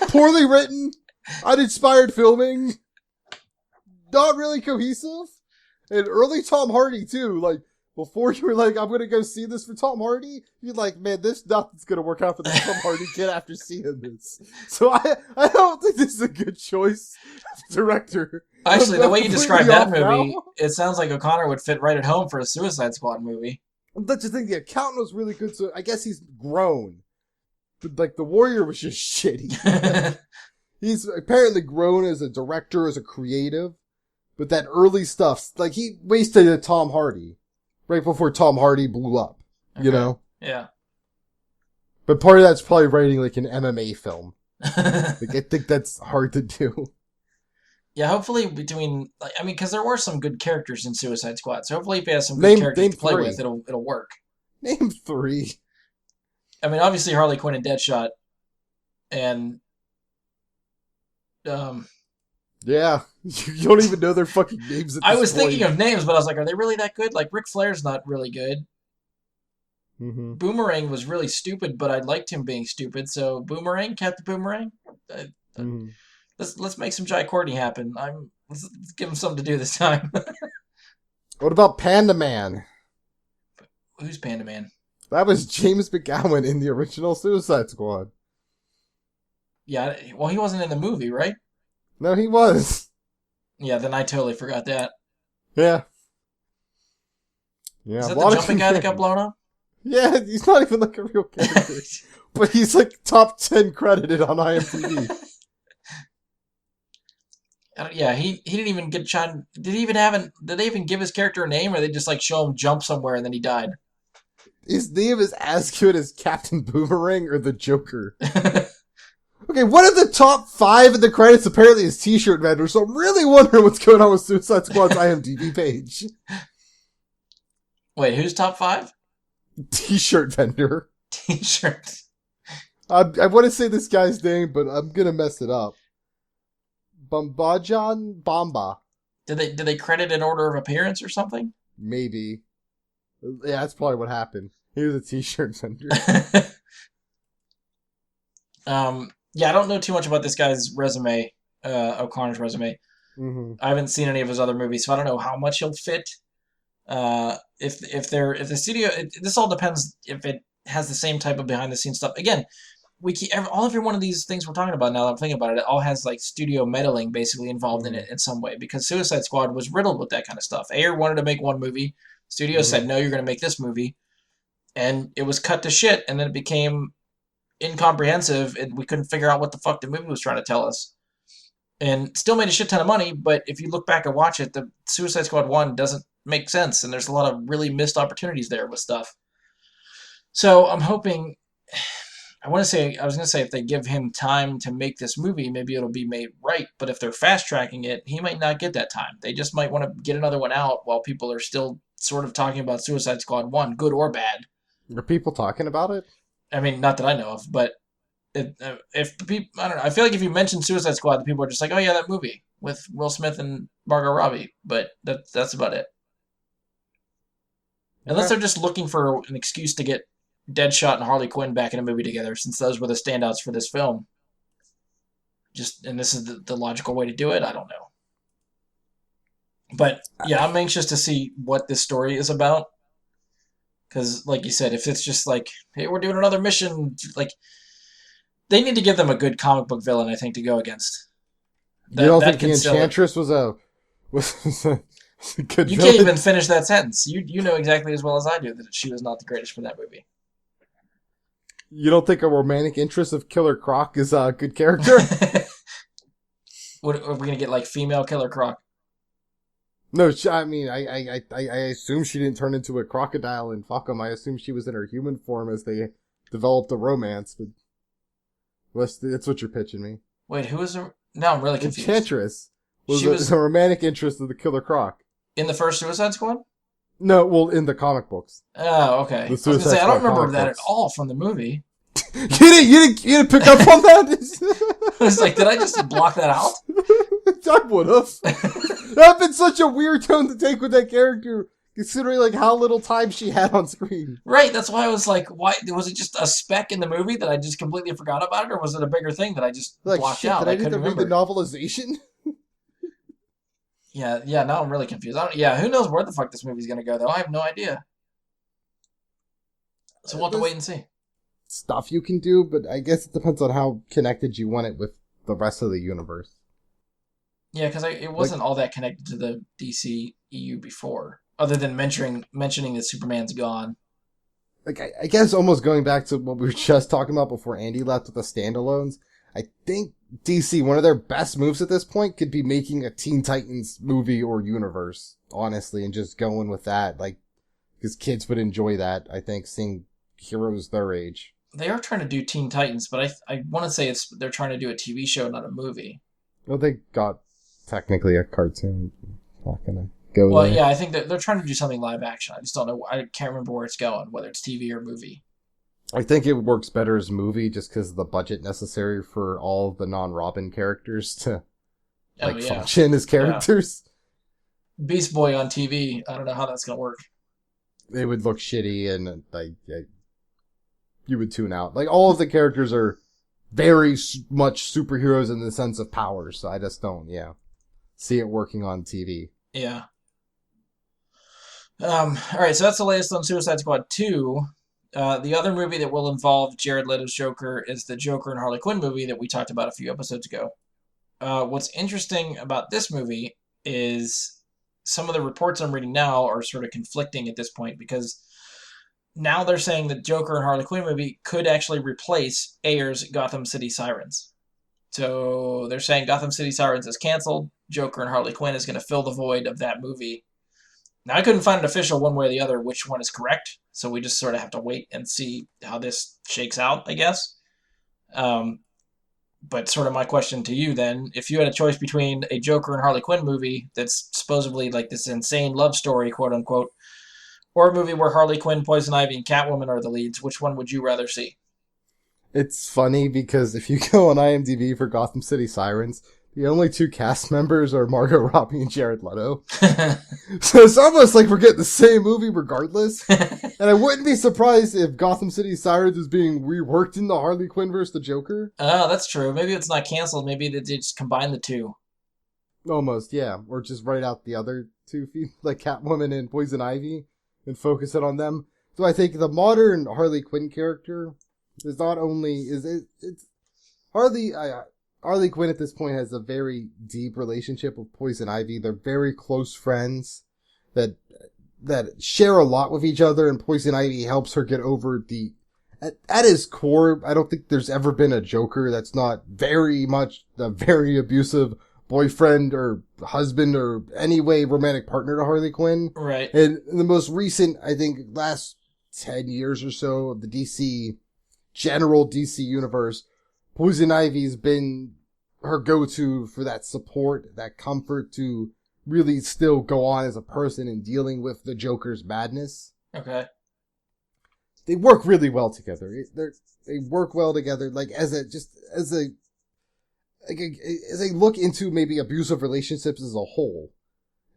[SPEAKER 1] Poorly written, uninspired filming, not really cohesive, and early Tom Hardy too. before you were like, I'm going to go see this for Tom Hardy, you're like, man, nothing's going to work out for the Tom Hardy kid after seeing this. So I don't think this is a good choice as director.
[SPEAKER 2] Actually, the way you describe that movie, it sounds like O'Connor would fit right at home for a Suicide Squad movie.
[SPEAKER 1] That's the thing, the accountant was really good, so I guess he's grown. But, like, the Warrior was just shitty. He's apparently grown as a director, as a creative. But that early stuff, like, he wasted a Tom Hardy. Right before Tom Hardy blew up. Okay. You know?
[SPEAKER 2] Yeah.
[SPEAKER 1] But part of that's probably writing, like, an MMA film. Like, I think that's hard to do.
[SPEAKER 2] Yeah, hopefully because there were some good characters in Suicide Squad, so hopefully if he has some good characters to play with, it'll work.
[SPEAKER 1] Name 3.
[SPEAKER 2] I mean, obviously Harley Quinn and Deadshot, and
[SPEAKER 1] yeah, you don't even know their fucking names at this
[SPEAKER 2] I was
[SPEAKER 1] point.
[SPEAKER 2] thinking of names, but I was like, are they really that good? Like, Ric Flair's not really good.
[SPEAKER 1] Mm-hmm.
[SPEAKER 2] Boomerang was really stupid, but I liked him being stupid, so Boomerang, Captain Boomerang. Let's make some Jai Courtney happen. Let's give him something to do this time.
[SPEAKER 1] What about Panda Man?
[SPEAKER 2] Who's Panda Man?
[SPEAKER 1] That was James McGowan in the original Suicide Squad.
[SPEAKER 2] Yeah, well, he wasn't in the movie, right?
[SPEAKER 1] No, he was.
[SPEAKER 2] Yeah, then I totally forgot that.
[SPEAKER 1] Yeah. Yeah.
[SPEAKER 2] Is that the jumping guy that got blown up?
[SPEAKER 1] Yeah, he's not even like a real character. But he's like top 10 credited on IMDb.
[SPEAKER 2] Yeah, he didn't even get shot. Did they even give his character a name, or they just like show him jump somewhere and then he died?
[SPEAKER 1] His name is as good as Captain Boomerang or the Joker. Okay, one of the top 5 in the credits apparently is T-shirt vendor, so I'm really wondering what's going on with Suicide Squad's IMDb page.
[SPEAKER 2] Wait, who's top 5?
[SPEAKER 1] T-shirt vendor.
[SPEAKER 2] T-shirt.
[SPEAKER 1] I want to say this guy's name, but I'm gonna mess it up. Bambajan Bamba.
[SPEAKER 2] Did they credit in order of appearance or something?
[SPEAKER 1] Maybe. Yeah, that's probably what happened. He was a T-shirt vendor.
[SPEAKER 2] Yeah, I don't know too much about this guy's resume, O'Connor's resume.
[SPEAKER 1] Mm-hmm.
[SPEAKER 2] I haven't seen any of his other movies, so I don't know how much he'll fit. If the studio, this all depends if it has the same type of behind the scenes stuff. Again, every one of these things we're talking about now that I'm thinking about it, it all has like studio meddling basically involved in it in some way, because Suicide Squad was riddled with that kind of stuff. Ayer wanted to make one movie, studio said no, you're going to make this movie, and it was cut to shit, and then it became incomprehensive, and we couldn't figure out what the fuck the movie was trying to tell us. And still made a shit ton of money, but if you look back and watch it, the Suicide Squad 1 doesn't make sense, and there's a lot of really missed opportunities there with stuff. So I'm hoping, I was going to say if they give him time to make this movie, maybe it'll be made right, but if they're fast-tracking it, he might not get that time. They just might want to get another one out while people are still sort of talking about Suicide Squad 1, good or bad.
[SPEAKER 1] Are people talking about it?
[SPEAKER 2] I mean, not that I know of, but if people, I don't know. I feel like if you mention Suicide Squad, the people are just like, "Oh yeah, that movie with Will Smith and Margot Robbie." But that's about it. Unless they're just looking for an excuse to get Deadshot and Harley Quinn back in a movie together, since those were the standouts for this film. And this is the logical way to do it. I don't know. But yeah, I'm anxious to see what this story is about. Because, like you said, if it's just like, hey, we're doing another mission, like, they need to give them a good comic book villain, I think, to go against.
[SPEAKER 1] You don't think the Enchantress was a good
[SPEAKER 2] You
[SPEAKER 1] villain?
[SPEAKER 2] can't even finish that sentence. You know exactly as well as I do that she was not the greatest for that movie.
[SPEAKER 1] You don't think a romantic interest of Killer Croc is a good character?
[SPEAKER 2] What, are we going to get, like, female Killer Croc?
[SPEAKER 1] No, I mean, I assume she didn't turn into a crocodile and fuck him. I assume she was in her human form as they developed a romance, but that's what you're pitching me.
[SPEAKER 2] Wait, who was her? Now I'm really confused.
[SPEAKER 1] Enchantress was a romantic interest of the Killer Croc.
[SPEAKER 2] In the first Suicide Squad?
[SPEAKER 1] No, well, in the comic books.
[SPEAKER 2] Oh, okay. I was going to say, I don't remember that at all from the movie.
[SPEAKER 1] You didn't pick up on that?
[SPEAKER 2] I was like, did I just block that out?
[SPEAKER 1] I would have. That would have been such a weird tone to take with that character, considering like how little time she had on screen.
[SPEAKER 2] Right, that's why I was like, why was it just a speck in the movie that I just completely forgot about it, or was it a bigger thing that I just blocked out?
[SPEAKER 1] Did I need to read the novelization?
[SPEAKER 2] Yeah, now I'm really confused. Who knows where the fuck this movie's gonna go, though? I have no idea. So we'll have to wait and see.
[SPEAKER 1] Stuff you can do, but I guess it depends on how connected you want it with the rest of the universe.
[SPEAKER 2] Yeah, because it wasn't all that connected to the DC EU before, other than mentioning that Superman's gone.
[SPEAKER 1] Like, I guess almost going back to what we were just talking about before Andy left with the standalones, I think DC, one of their best moves at this point could be making a Teen Titans movie or universe, honestly, and just going with that, like, because kids would enjoy that, I think, seeing heroes their age.
[SPEAKER 2] They are trying to do Teen Titans, but I want to say they're trying to do a TV show, not a movie.
[SPEAKER 1] Well, they got technically a cartoon. Not gonna go
[SPEAKER 2] Well,
[SPEAKER 1] there.
[SPEAKER 2] yeah, I think that they're trying to do something live action. I just don't know. I can't remember where it's going, whether it's TV or movie.
[SPEAKER 1] I think it works better as a movie just because of the budget necessary for all of the non-Robin characters to function as characters.
[SPEAKER 2] Yeah. Beast Boy on TV, I don't know how that's going to work.
[SPEAKER 1] It would look shitty and you would tune out. Like, all of the characters are very much superheroes in the sense of powers, so I just don't, see it working on TV.
[SPEAKER 2] Yeah. All right, so that's the latest on Suicide Squad 2. The other movie that will involve Jared Leto's Joker is the Joker and Harley Quinn movie that we talked about a few episodes ago. What's interesting about this movie is some of the reports I'm reading now are sort of conflicting at this point, because now they're saying that Joker and Harley Quinn movie could actually replace Ayer's Gotham City Sirens. So they're saying Gotham City Sirens is canceled. Joker and Harley Quinn is going to fill the void of that movie. Now, I couldn't find an official one way or the other which one is correct, so we just sort of have to wait and see how this shakes out, I guess. But sort of my question to you then, if you had a choice between a Joker and Harley Quinn movie that's supposedly like this insane love story, quote unquote, or a movie where Harley Quinn, Poison Ivy, and Catwoman are the leads, which one would you rather see?
[SPEAKER 1] It's funny because if you go on IMDb for Gotham City Sirens, the only two cast members are Margot Robbie and Jared Leto. So it's almost like we're getting the same movie regardless. And I wouldn't be surprised if Gotham City Sirens is being reworked into Harley Quinn versus the Joker.
[SPEAKER 2] Oh, that's true. Maybe it's not canceled. Maybe they just combine the two.
[SPEAKER 1] Almost, yeah. Or just write out the other two, like Catwoman and Poison Ivy, and focus it on them. So I think the modern Harley Quinn character is not only it's Harley Quinn at this point has a very deep relationship with Poison Ivy. They're very close friends that share a lot with each other, and Poison Ivy helps her get over at his core. I don't think there's ever been a Joker that's not very much a very abusive boyfriend or husband or any way romantic partner to Harley Quinn.
[SPEAKER 2] Right.
[SPEAKER 1] And the most recent, I think, last 10 years or so of the general DC universe, Poison Ivy's been her go-to for that support, that comfort to really still go on as a person and dealing with the Joker's madness.
[SPEAKER 2] Okay.
[SPEAKER 1] They work really well together. They work well together, like as they look into maybe abusive relationships as a whole.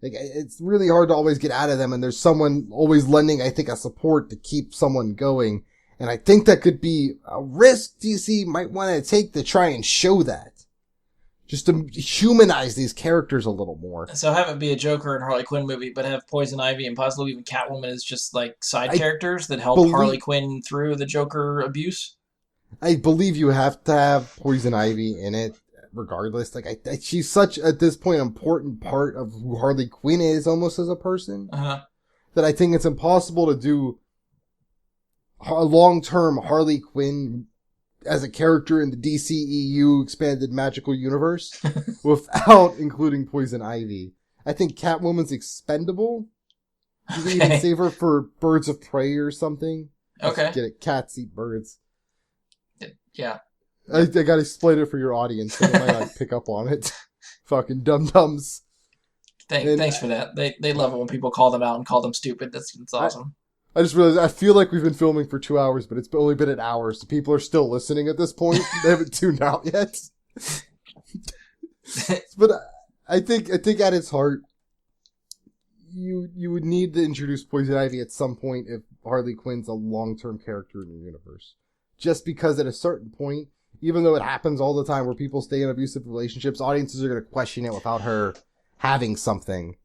[SPEAKER 1] Like, it's really hard to always get out of them, and there's someone always lending, I think, a support to keep someone going. And I think that could be a risk DC might want to take to try and show that. Just to humanize these characters a little more.
[SPEAKER 2] So have it be a Joker and Harley Quinn movie, but have Poison Ivy and possibly even Catwoman as just like side characters that help Harley Quinn through the Joker abuse?
[SPEAKER 1] I believe you have to have Poison Ivy in it regardless. Like, she's such, at this point, important part of who Harley Quinn is almost as a person. That I think it's impossible to do a long-term Harley Quinn as a character in the DCEU expanded magical universe without including Poison Ivy. I think Catwoman's expendable. You can even save her for Birds of Prey or something.
[SPEAKER 2] Okay.
[SPEAKER 1] Get it. Cats eat birds.
[SPEAKER 2] Yeah.
[SPEAKER 1] I gotta explain it for your audience so they might pick up on it. Fucking dum-dums.
[SPEAKER 2] Thanks for that. They love it when people call them out and call them stupid. That's awesome.
[SPEAKER 1] I just realized, I feel like we've been filming for 2 hours, but it's only been an hour, so people are still listening at this point. They haven't tuned out yet. But I think at its heart, you would need to introduce Poison Ivy at some point if Harley Quinn's a long-term character in the universe. Just because at a certain point, even though it happens all the time where people stay in abusive relationships, audiences are going to question it without her having something.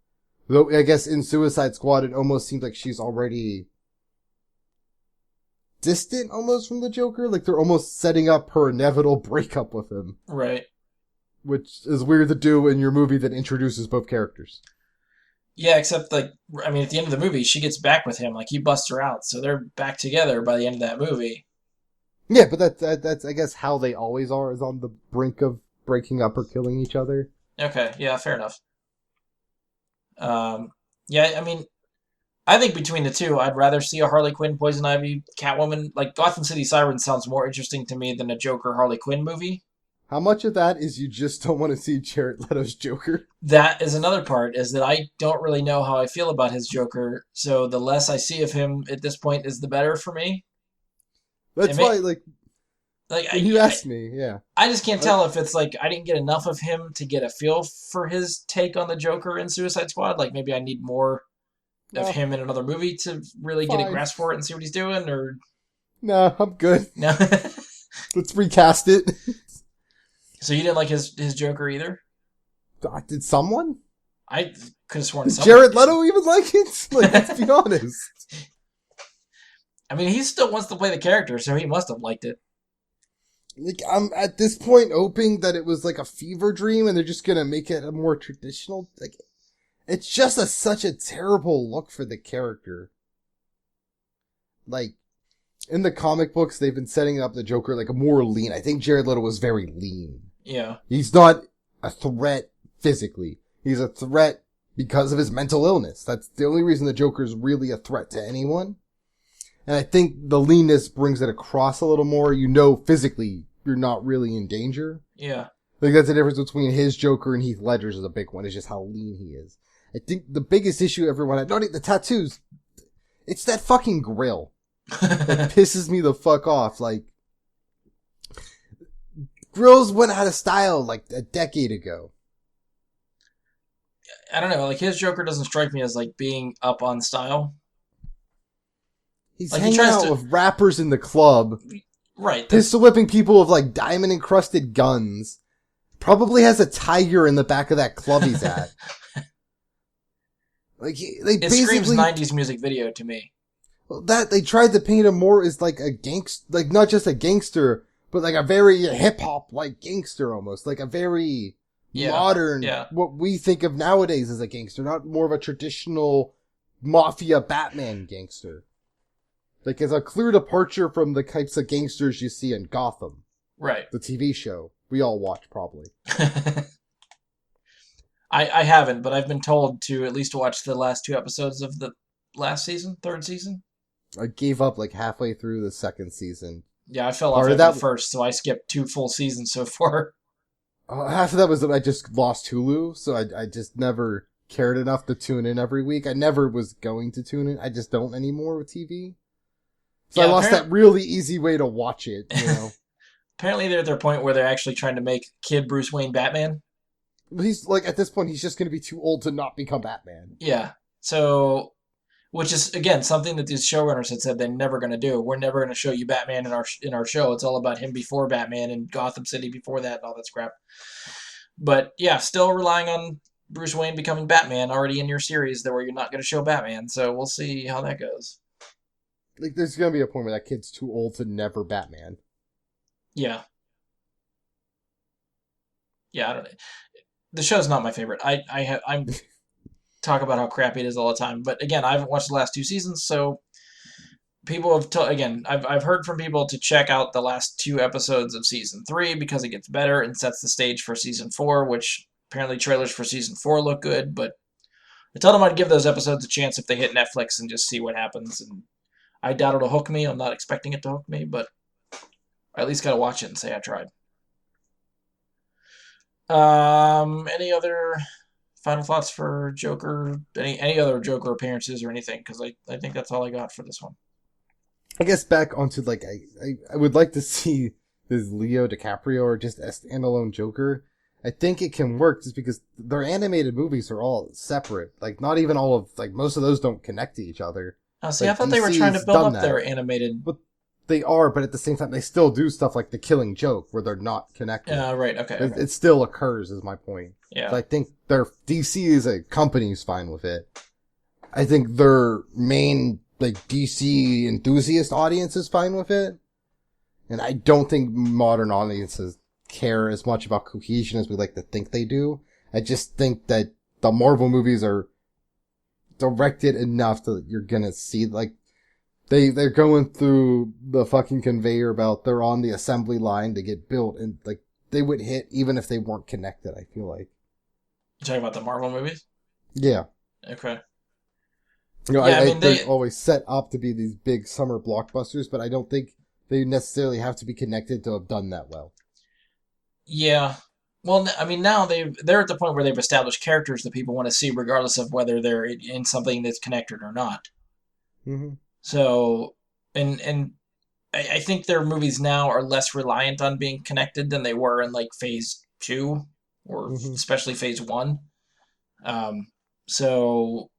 [SPEAKER 1] Though I guess in Suicide Squad, it almost seems like she's already distant almost from the Joker. Like, they're almost setting up her inevitable breakup with him.
[SPEAKER 2] Right.
[SPEAKER 1] Which is weird to do in your movie that introduces both characters.
[SPEAKER 2] Yeah, except, like, I mean, at the end of the movie, she gets back with him. Like, he busts her out. So they're back together by the end of that movie.
[SPEAKER 1] Yeah, but that's I guess, how they always are, is on the brink of breaking up or killing each other.
[SPEAKER 2] Okay, yeah, fair enough. Yeah, I mean, I think between the two, I'd rather see a Harley Quinn, Poison Ivy, Catwoman. Like, Gotham City Sirens sounds more interesting to me than a Joker Harley Quinn movie.
[SPEAKER 1] How much of that is you just don't want to see Jared Leto's Joker?
[SPEAKER 2] That is another part, is that I don't really know how I feel about his Joker, so the less I see of him at this point is the better for me.
[SPEAKER 1] That's why, like when you asked me, yeah.
[SPEAKER 2] I just can't tell if it's like I didn't get enough of him to get a feel for his take on the Joker in Suicide Squad. Like, maybe I need more of him in another movie to really get a grasp for it and see what he's doing, or...
[SPEAKER 1] No, I'm good.
[SPEAKER 2] No.
[SPEAKER 1] Let's recast it.
[SPEAKER 2] So you didn't like his Joker either?
[SPEAKER 1] Did someone?
[SPEAKER 2] I could have sworn
[SPEAKER 1] Did Jared Leto even like it? Like, let's be honest.
[SPEAKER 2] I mean, he still wants to play the character, so he must have liked it.
[SPEAKER 1] Like, I'm at this point hoping that it was like a fever dream and they're just gonna make it a more traditional... Like, it's just such a terrible look for the character. Like, in the comic books, they've been setting up the Joker like a more lean. I think Jared Leto was very lean.
[SPEAKER 2] Yeah.
[SPEAKER 1] He's not a threat physically. He's a threat because of his mental illness. That's the only reason the Joker is really a threat to anyone. And I think the leanness brings it across a little more. You know, physically, you're not really in danger.
[SPEAKER 2] Yeah.
[SPEAKER 1] I think that's the difference between his Joker and Heath Ledger's is a big one. It's just how lean he is. I think the biggest issue everyone had, not even the tattoos, it's that fucking grill. That pisses me the fuck off. Like, grills went out of style like a decade ago.
[SPEAKER 2] I don't know, like, his Joker doesn't strike me as, like, being up on style.
[SPEAKER 1] He's
[SPEAKER 2] like,
[SPEAKER 1] hanging out with rappers in the club.
[SPEAKER 2] Right.
[SPEAKER 1] Pistol whipping people with, like, diamond encrusted guns. Probably has a tiger in the back of that club he's at. Like, they
[SPEAKER 2] it screams 90s music video to me.
[SPEAKER 1] That they tried to paint him more as like a gangster, like not just a gangster, but like a very hip hop like gangster almost, like a very modern, what we think of nowadays as a gangster, not more of a traditional mafia Batman gangster. Like, it's a clear departure from the types of gangsters you see in Gotham.
[SPEAKER 2] Right.
[SPEAKER 1] The TV show we all watch probably.
[SPEAKER 2] I haven't, but I've been told to at least watch the last 2 episodes of the third season.
[SPEAKER 1] I gave up like halfway through the second season.
[SPEAKER 2] Yeah, I fell off at the first, so I skipped 2 full seasons so far.
[SPEAKER 1] Half of that was that I just lost Hulu, so I just never cared enough to tune in every week. I never was going to tune in. I just don't anymore with TV. So I lost that really easy way to watch it, you know.
[SPEAKER 2] Apparently they're at their point where they're actually trying to make kid Bruce Wayne Batman.
[SPEAKER 1] He's, like, at this point, he's just going to be too old to not become Batman.
[SPEAKER 2] Yeah. So, which is, again, something that these showrunners had said they're never going to do. We're never going to show you Batman in our show. It's all about him before Batman and Gotham City before that and all that crap. But, yeah, still relying on Bruce Wayne becoming Batman already in your series where you're not going to show Batman. So we'll see how that goes.
[SPEAKER 1] Like, there's going to be a point where that kid's too old to never Batman.
[SPEAKER 2] Yeah. Yeah, I don't know. The show's not my favorite. I'm talk about how crappy it is all the time. But again, I haven't watched the last 2 seasons, so people have I've heard from people to check out the last 2 episodes of season 3 because it gets better and sets the stage for season 4, which apparently trailers for season 4 look good. But I told them I'd give those episodes a chance if they hit Netflix and just see what happens. And I doubt it'll hook me. I'm not expecting it to hook me, but I at least got to watch it and say I tried. Any other final thoughts for Joker? Any other Joker appearances or anything? Because I think that's all I got for this one.
[SPEAKER 1] I guess back onto, like, I would like to see this Leo DiCaprio or just a standalone Joker. I think it can work just because their animated movies are all separate. Like, not even all of, like, most of those don't connect to each other.
[SPEAKER 2] See,
[SPEAKER 1] like,
[SPEAKER 2] I thought they were trying to build up their animated...
[SPEAKER 1] But they are, but at the same time, they still do stuff like The Killing Joke, where they're not connected.
[SPEAKER 2] Right, okay.
[SPEAKER 1] It still occurs, is my point.
[SPEAKER 2] Yeah.
[SPEAKER 1] So I think DC as a company is fine with it. I think their main like DC enthusiast audience is fine with it. And I don't think modern audiences care as much about cohesion as we like to think they do. I just think that the Marvel movies are directed enough that you're gonna see, like, they're going through the fucking conveyor belt. They're on the assembly line to get built, and, like, they would hit even if they weren't connected, I feel like.
[SPEAKER 2] You're talking about the Marvel movies?
[SPEAKER 1] Yeah.
[SPEAKER 2] Okay.
[SPEAKER 1] You know,
[SPEAKER 2] yeah,
[SPEAKER 1] they're always set up to be these big summer blockbusters, but I don't think they necessarily have to be connected to have done that well.
[SPEAKER 2] Yeah. Well, I mean, now they're at the point where they've established characters that people want to see, regardless of whether they're in something that's connected or not.
[SPEAKER 1] Mm-hmm.
[SPEAKER 2] So, and I think their movies now are less reliant on being connected than they were in like Phase 2 or especially Phase 1. So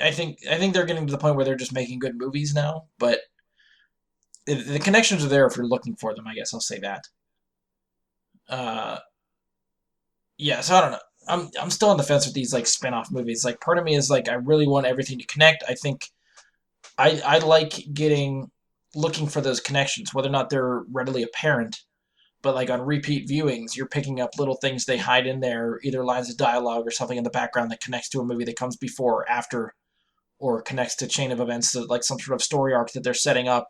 [SPEAKER 2] I think they're getting to the point where they're just making good movies now, but the connections are there if you're looking for them. I guess I'll say that. Yeah. So I don't know. I'm still on the fence with these like spin-off movies. Like part of me is like I really want everything to connect. I think I like looking for those connections, whether or not they're readily apparent. But like on repeat viewings, you're picking up little things they hide in there, either lines of dialogue or something in the background that connects to a movie that comes before or after, or connects to chain of events, to like some sort of story arc that they're setting up.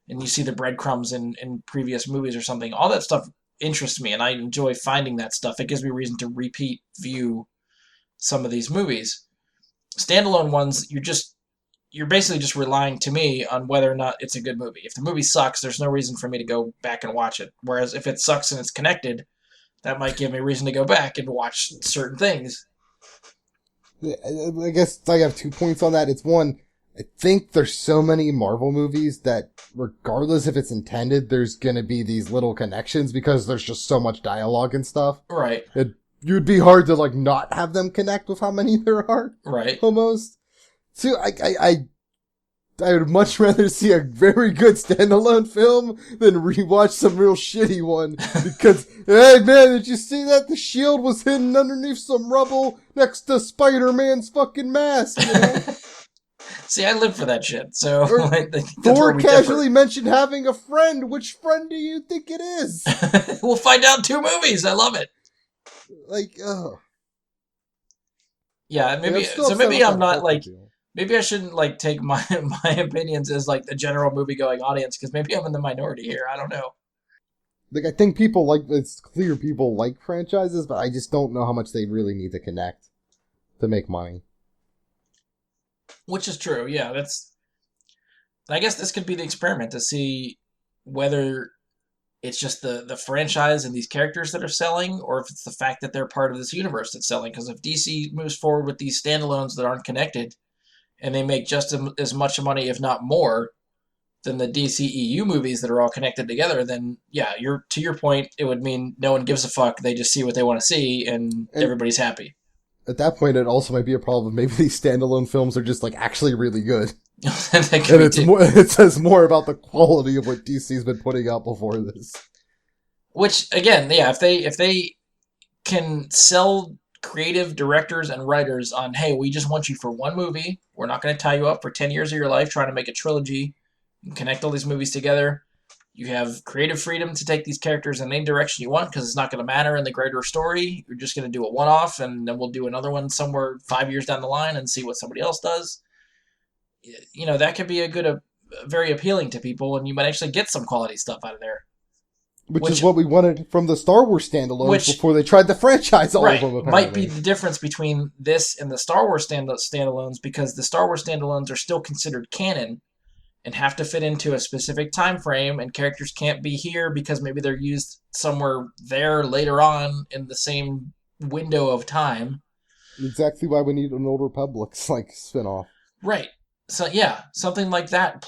[SPEAKER 2] And you see the breadcrumbs in previous movies or something. All that stuff interests me, and I enjoy finding that stuff. It gives me reason to repeat view some of these movies. Standalone ones, you're basically just relying, to me, on whether or not it's a good movie. If the movie sucks, there's no reason for me to go back and watch it. Whereas if it sucks and it's connected, that might give me reason to go back and watch certain things.
[SPEAKER 1] I guess I have 2 points on that. It's one, I think there's so many Marvel movies that regardless if it's intended, there's going to be these little connections because there's just so much dialogue and stuff.
[SPEAKER 2] Right.
[SPEAKER 1] You'd be hard to like not have them connect with how many there are.
[SPEAKER 2] Right.
[SPEAKER 1] Almost. So I would much rather see a very good standalone film than rewatch some real shitty one. Because, hey man, did you see that? The shield was hidden underneath some rubble next to Spider-Man's fucking mask, you know?
[SPEAKER 2] See, I live for that shit, so...
[SPEAKER 1] Thor casually mentioned having a friend. Which friend do you think it is?
[SPEAKER 2] We'll find out 2 movies. I love it.
[SPEAKER 1] Like, ugh.
[SPEAKER 2] Yeah, maybe... So maybe I'm not, like... Maybe I shouldn't, like, take my opinions as, like, the general movie-going audience, because maybe I'm in the minority here. I don't know.
[SPEAKER 1] Like, I think people like... It's clear people like franchises, but I just don't know how much they really need to connect to make money.
[SPEAKER 2] Which is true, yeah. I guess this could be the experiment to see whether it's just the franchise and these characters that are selling, or if it's the fact that they're part of this universe that's selling. Because if DC moves forward with these standalones that aren't connected, and they make just as much money, if not more, than the DCEU movies that are all connected together, then yeah, to your point, it would mean no one gives a fuck. They just see what they want to see, and everybody's happy.
[SPEAKER 1] At that point, it also might be a problem. Maybe these standalone films are just like actually really good. And it says more about the quality of what DC's been putting out before this.
[SPEAKER 2] Which again, yeah, if they can sell creative directors and writers on, hey, we just want you for one movie. We're not going to tie you up for 10 years of your life trying to make a trilogy and connect all these movies together. You have creative freedom to take these characters in any direction you want because it's not going to matter in the greater story. You're just going to do a one-off, and then we'll do another one somewhere 5 years down the line and see what somebody else does. You know, that could be very appealing to people, and you might actually get some quality stuff out of there.
[SPEAKER 1] Which is what we wanted from the Star Wars standalones before they tried the franchise all of them, apparently.
[SPEAKER 2] Might be the difference between this and the Star Wars standalones, because the Star Wars standalones are still considered canon and have to fit into a specific time frame, and characters can't be here because maybe they're used somewhere there later on in the same window of time.
[SPEAKER 1] Exactly why we need an Old Republic's spin-off.
[SPEAKER 2] Right. So yeah, something like that.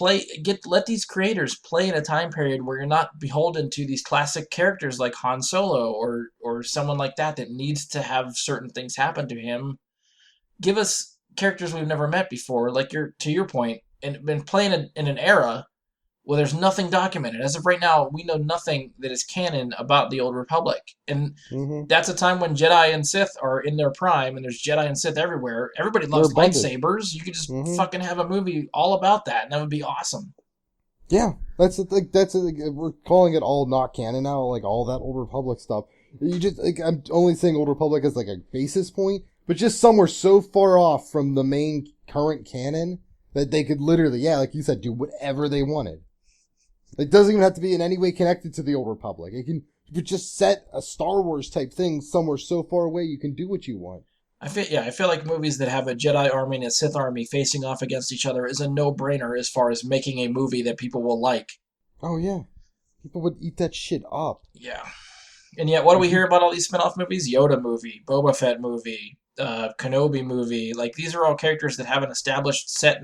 [SPEAKER 2] Let these creators play in a time period where you're not beholden to these classic characters like Han Solo or someone like that needs to have certain things happen to him. Give us characters we've never met before, to your point, and play in an era Well, there's nothing documented. As of right now, we know nothing that is canon about the Old Republic. And that's a time when Jedi and Sith are in their prime, and there's Jedi and Sith everywhere. Everybody loves lightsabers. You could just fucking have a movie all about that, and that would be awesome.
[SPEAKER 1] Yeah, we're calling it all not canon now, like all that Old Republic stuff. You just, like, I'm only saying Old Republic as like a basis point, but just somewhere so far off from the main current canon that they could literally, yeah, like you said, do whatever they wanted. It doesn't even have to be in any way connected to the Old Republic. You could just set a Star Wars type thing somewhere so far away you can do what you want.
[SPEAKER 2] I feel like movies that have a Jedi army and a Sith army facing off against each other is a no-brainer as far as making a movie that people will like.
[SPEAKER 1] Oh, yeah. People would eat that shit up.
[SPEAKER 2] Yeah. And yet, what do we hear about all these spin-off movies? Yoda movie, Boba Fett movie, Kenobi movie. Like, these are all characters that have an established set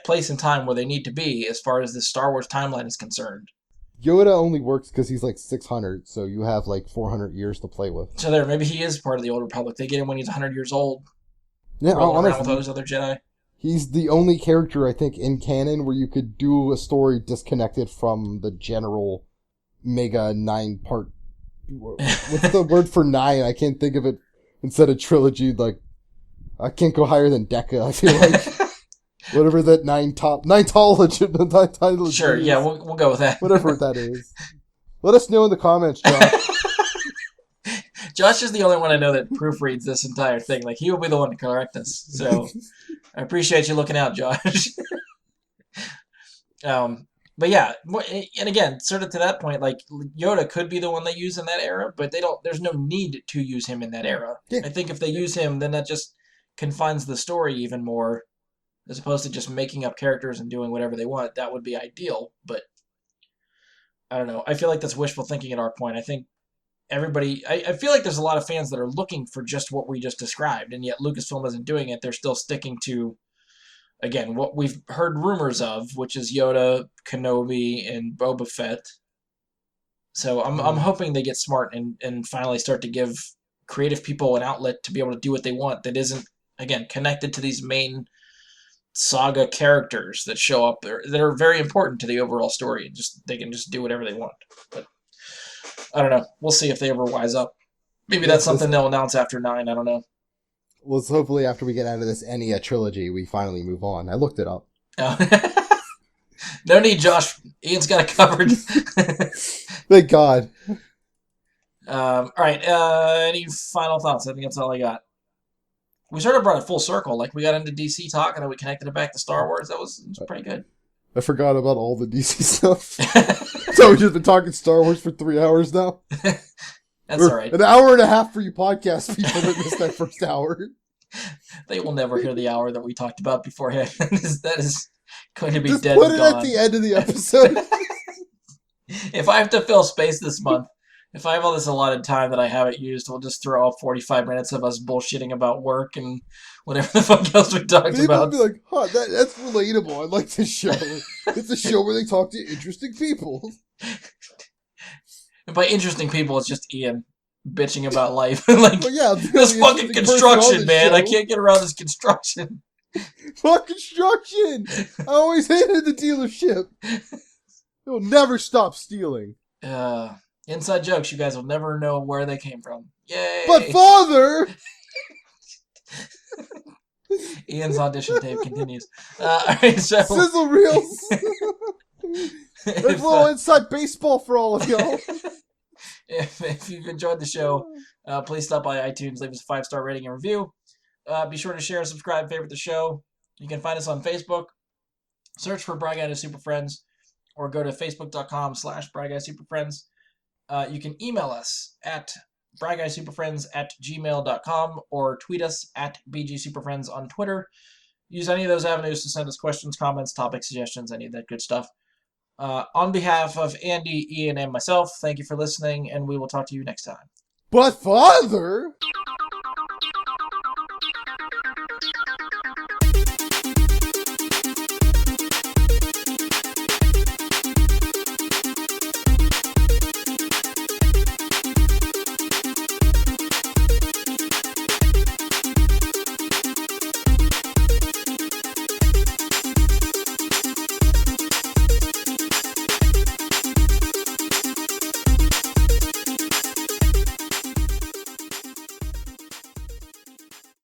[SPEAKER 2] place and time where they need to be as far as the Star Wars timeline is concerned.
[SPEAKER 1] Yoda only works because he's like 600, so you have like 400 years to play with.
[SPEAKER 2] So maybe he is part of the Old Republic. They get him when he's 100 years old.
[SPEAKER 1] Yeah, honestly,
[SPEAKER 2] with those other Jedi.
[SPEAKER 1] He's the only character, I think, in canon where you could do a story disconnected from the general mega 9-part... What's the word for 9? I can't think of it instead of trilogy. Like, I can't go higher than Deca, I feel like. Whatever that nine-tology.
[SPEAKER 2] Sure, yeah, we'll go with that.
[SPEAKER 1] Whatever that is. Let us know in the comments, Josh.
[SPEAKER 2] Josh is the only one I know that proofreads this entire thing. Like, he will be the one to correct us. So, I appreciate you looking out, Josh. But yeah, and again, sort of to that point, like, Yoda could be the one they use in that era, but there's no need to use him in that era. Yeah. I think if they use him, then that just confines the story even more. As opposed to just making up characters and doing whatever they want. That would be ideal, but I don't know. I feel like that's wishful thinking at our point. I think everybody... I feel like there's a lot of fans that are looking for just what we just described, and yet Lucasfilm isn't doing it. They're still sticking to, again, what we've heard rumors of, which is Yoda, Kenobi, and Boba Fett. So I'm hoping they get smart and finally start to give creative people an outlet to be able to do what they want that isn't, again, connected to these main saga characters that show up there that are very important to the overall story. They can just do whatever they want. But I don't know. We'll see if they ever wise up. Maybe that's something they'll announce after 9. I don't know.
[SPEAKER 1] Well, hopefully after we get out of this Enya trilogy, we finally move on. I looked it up.
[SPEAKER 2] Oh. No need, Josh. Ian's got it covered.
[SPEAKER 1] Thank God.
[SPEAKER 2] All right. Any final thoughts? I think that's all I got. We sort of brought it full circle. Like, we got into DC talk, and then we connected it back to Star Wars. It was pretty good.
[SPEAKER 1] I forgot about all the DC stuff. So we've just been talking Star Wars for 3 hours now.
[SPEAKER 2] That's all right.
[SPEAKER 1] An hour and a half for you podcast people that missed that first hour.
[SPEAKER 2] They will never hear the hour that we talked about beforehand. That is going to be
[SPEAKER 1] just
[SPEAKER 2] dead
[SPEAKER 1] put
[SPEAKER 2] and
[SPEAKER 1] it
[SPEAKER 2] gone.
[SPEAKER 1] at the end of the episode.
[SPEAKER 2] If I have to fill space this month, if I have all this allotted time that I haven't used, we'll just throw up 45 minutes of us bullshitting about work and whatever the fuck else we talked
[SPEAKER 1] People
[SPEAKER 2] about.
[SPEAKER 1] People will be like, that's relatable. I like this show. It's a show where they talk to interesting people.
[SPEAKER 2] And by interesting people, it's just Ian bitching about life. Like,
[SPEAKER 1] well, yeah,
[SPEAKER 2] this fucking construction, man. I can't get around this construction.
[SPEAKER 1] Fuck construction! I always hated the dealership. It will never stop stealing.
[SPEAKER 2] Inside jokes, you guys will never know where they came from. Yay!
[SPEAKER 1] But father!
[SPEAKER 2] Ian's audition tape continues. Alright, so...
[SPEAKER 1] Sizzle reels! There's a little inside baseball for all of y'all.
[SPEAKER 2] If you've enjoyed the show, please stop by iTunes, leave us a 5-star rating and review. Be sure to share, subscribe, favorite the show. You can find us on Facebook. Search for Bry Guy to Super Friends, or go to facebook.com/BryGuySuperFriends. You can email us at bryguysuperfriends@gmail.com or tweet us at BGSuperFriends on Twitter. Use any of those avenues to send us questions, comments, topic suggestions, any of that good stuff. On behalf of Andy, Ian, and myself, thank you for listening, and we will talk to you next time.
[SPEAKER 1] But father!